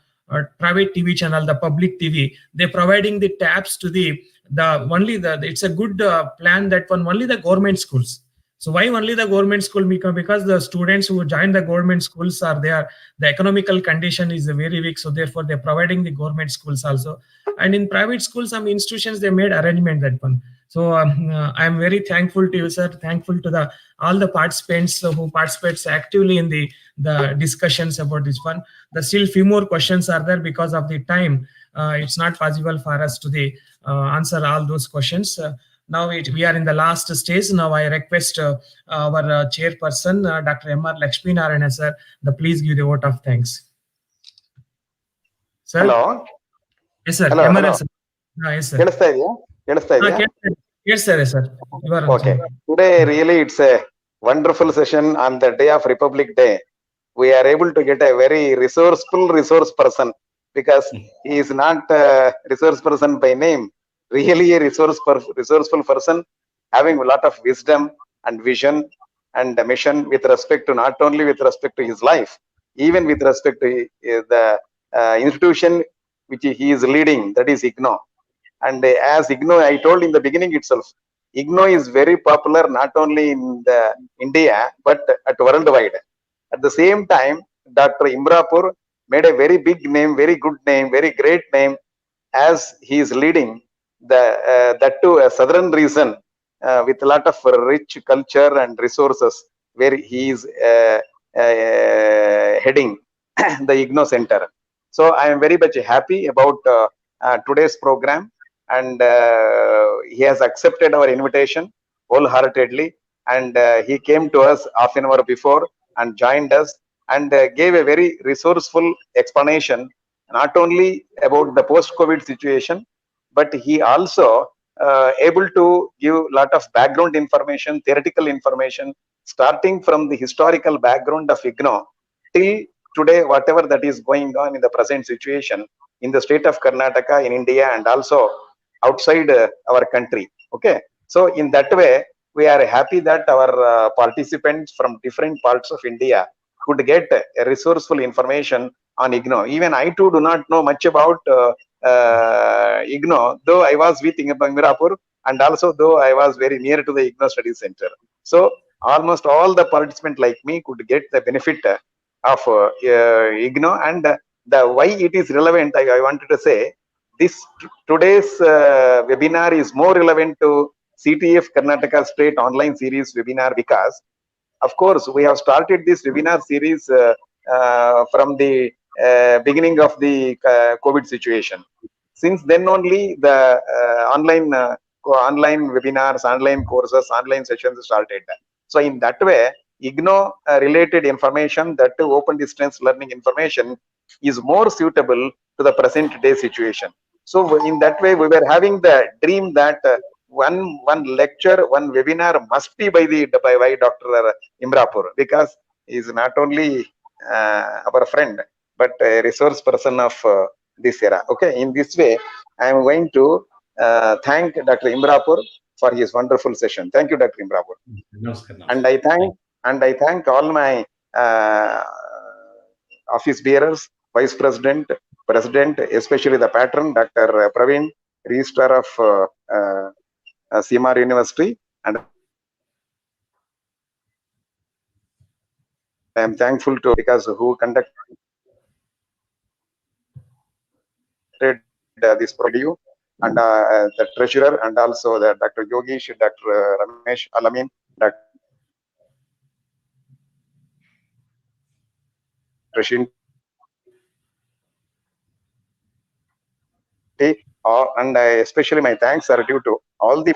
private TV channel, the public TV. They're providing the taps to the only the. It's a good plan that one only the government schools. So why only the government school? Because the students who join the government schools are there, the economical condition is very weak. So therefore they're providing the government schools also. And in private schools, some institutions, they made arrangement that one. So I'm very thankful to you, sir. Thankful to the all the participants who participates actively in the discussions about this one. The still few more questions are there because of the time. It's not possible for us to answer all those questions. Now we are in the last stage. Now I request our chairperson, Dr. M.R. Lakshmi Narayana, sir, please give the vote of thanks. Sir? Hello. Yes, sir. Hello. MRL, sir. Yes, sir. Yes, sir. Yes, sir. You are okay. Today, really, it's a wonderful session on the day of Republic Day. We are able to get a very resourceful resource person, because he is not a resource person by name, really a resourceful person, having a lot of wisdom and vision and mission with respect to not only with respect to his life, even with respect to the institution which he is leading, that is IGNOU. And as IGNOU, I told in the beginning itself, IGNOU is very popular not only in the India but at worldwide. At the same time, Dr. IMRAPUR made a very big name, very good name, very great name, as he is leading that to a southern region with a lot of rich culture and resources, where he is heading the IGNOU Center. So I am very much happy about today's program, and he has accepted our invitation wholeheartedly, and he came to us half an hour before and joined us, and gave a very resourceful explanation, not only about the post-COVID situation, but he also able to give a lot of background information, theoretical information, starting from the historical background of IGNOU till today, whatever that is going on in the present situation in the state of Karnataka, in India, and also outside our country. Okay, so in that way, we are happy that our participants from different parts of India could get resourceful information on IGNOU. Even I too do not know much about IGNOU, though I was with IMRAPUR, and also though I was very near to the IGNOU Study Center. So almost all the participants like me could get the benefit of IGNOU, and the why it is relevant, I wanted to say, this today's webinar is more relevant to CTF Karnataka State online series webinar, because of course we have started this webinar series from the beginning of the COVID situation. Since then only the online webinars, online courses, online sessions started. So in that way, IGNOU related information, that open distance learning information, is more suitable to the present day situation. So in that way, we were having the dream that one lecture, one webinar must be by Dr. IMRAPUR, because he is not only our friend but a resource person of this era. Okay, in this way, I am going to thank Dr. IMRAPUR for his wonderful session. Thank you, Dr. IMRAPUR. And I thank all my office bearers, vice president, president, especially the patron, Dr. Praveen, registrar of CMR University, and I am thankful to, because who conducted this program, and the treasurer, and also the Dr. Yogesh, Dr. Ramesh Alamin, Dr. Shin, and especially my thanks are due to all the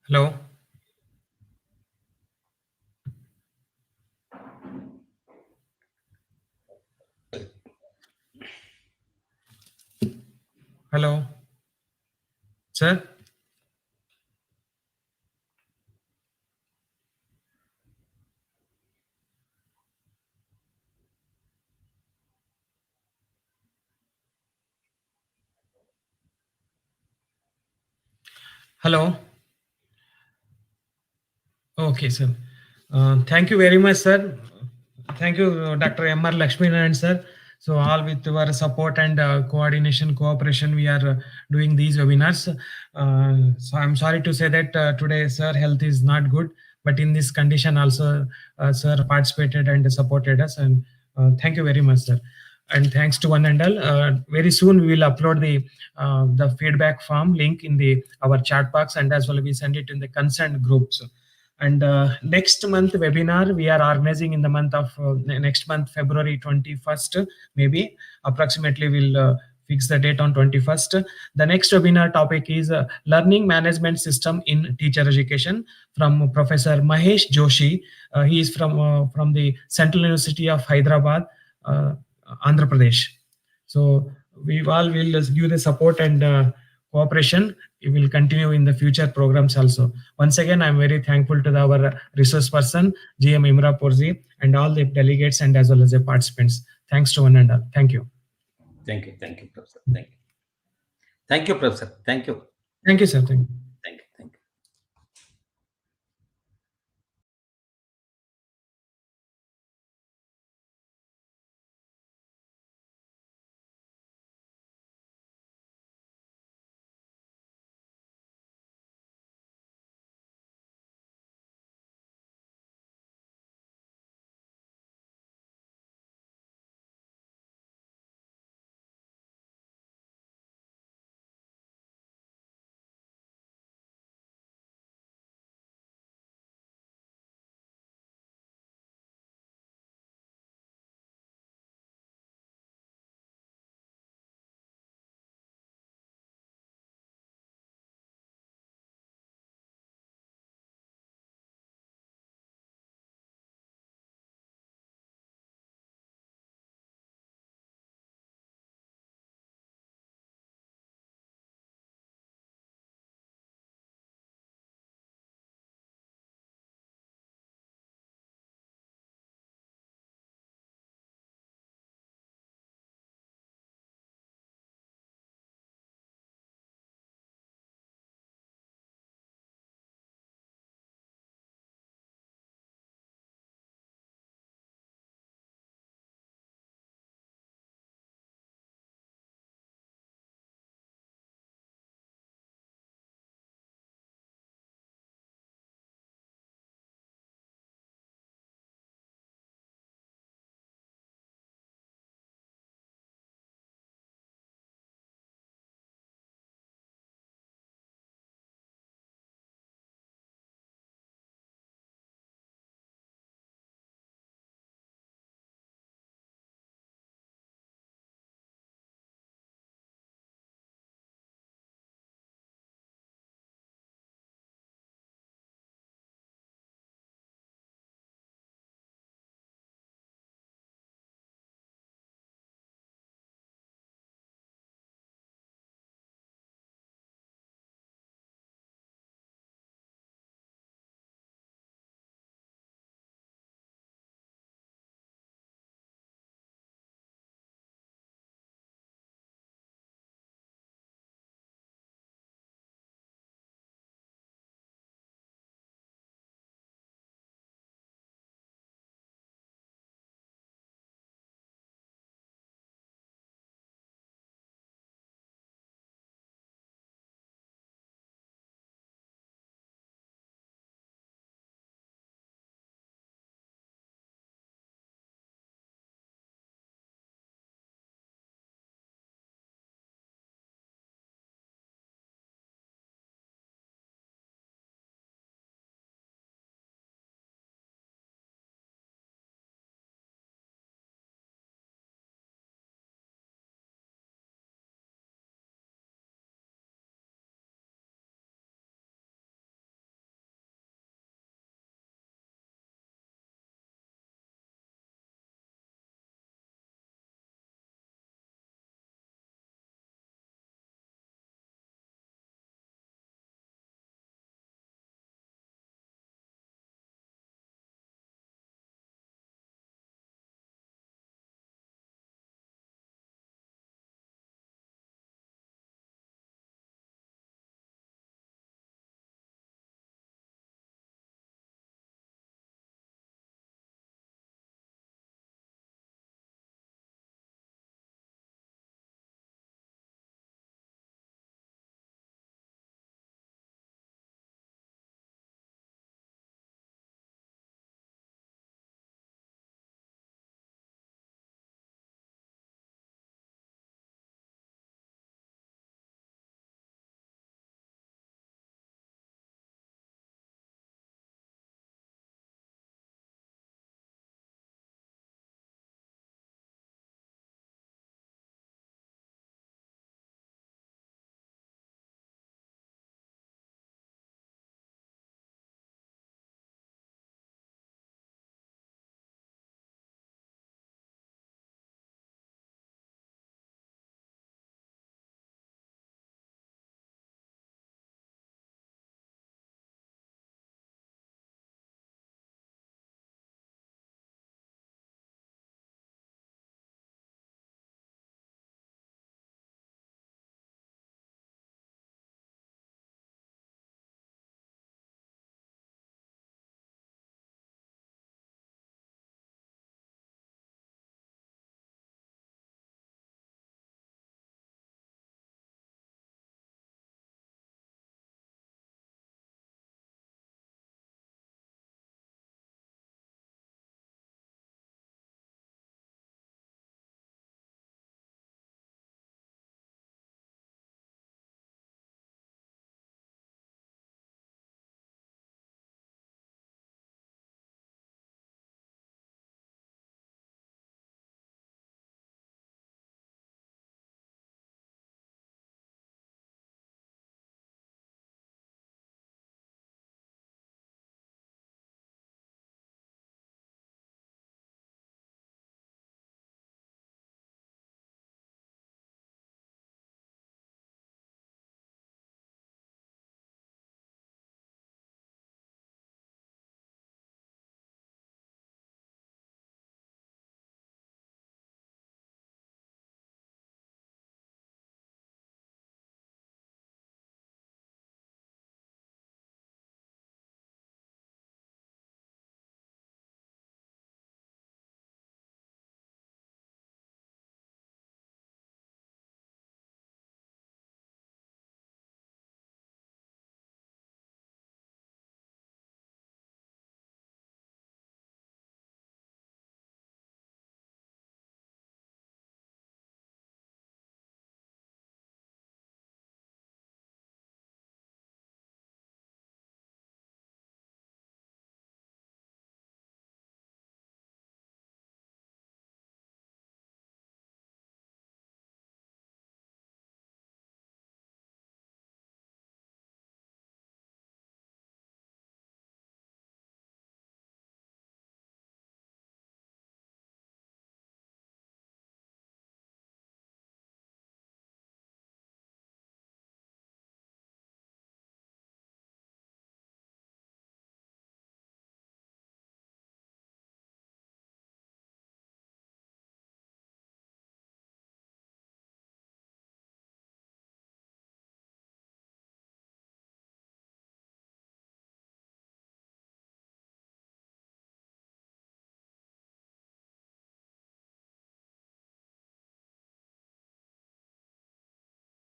Hello. Hello. Sir? Hello. Okay, sir. Thank you very much, sir. Thank you, Dr. M.R. Lakshminarayan, sir. So all with your support and coordination, cooperation, we are doing these webinars. So I'm sorry to say that today, sir, health is not good, but in this condition also, sir participated and supported us. And thank you very much, sir. And thanks to one and all. Very soon we will upload the feedback form link in our chat box, and as well we send it in the concerned groups. And next month webinar we are organizing in the month of next month, February 21st, maybe approximately we'll fix the date on 21st. The next webinar topic is learning management system in teacher education, from Professor Mahesh Joshi. He is from the Central University of Hyderabad, Andhra Pradesh. So we all will give the support and cooperation. We will continue in the future programs also. Once again, I'm very thankful to our resource person, GM IMRAPUR, and all the delegates and as well as the participants. Thanks to one and all. Thank you. Thank you, Professor. Thank you, Professor. Thank you. Thank you, sir. Thank you.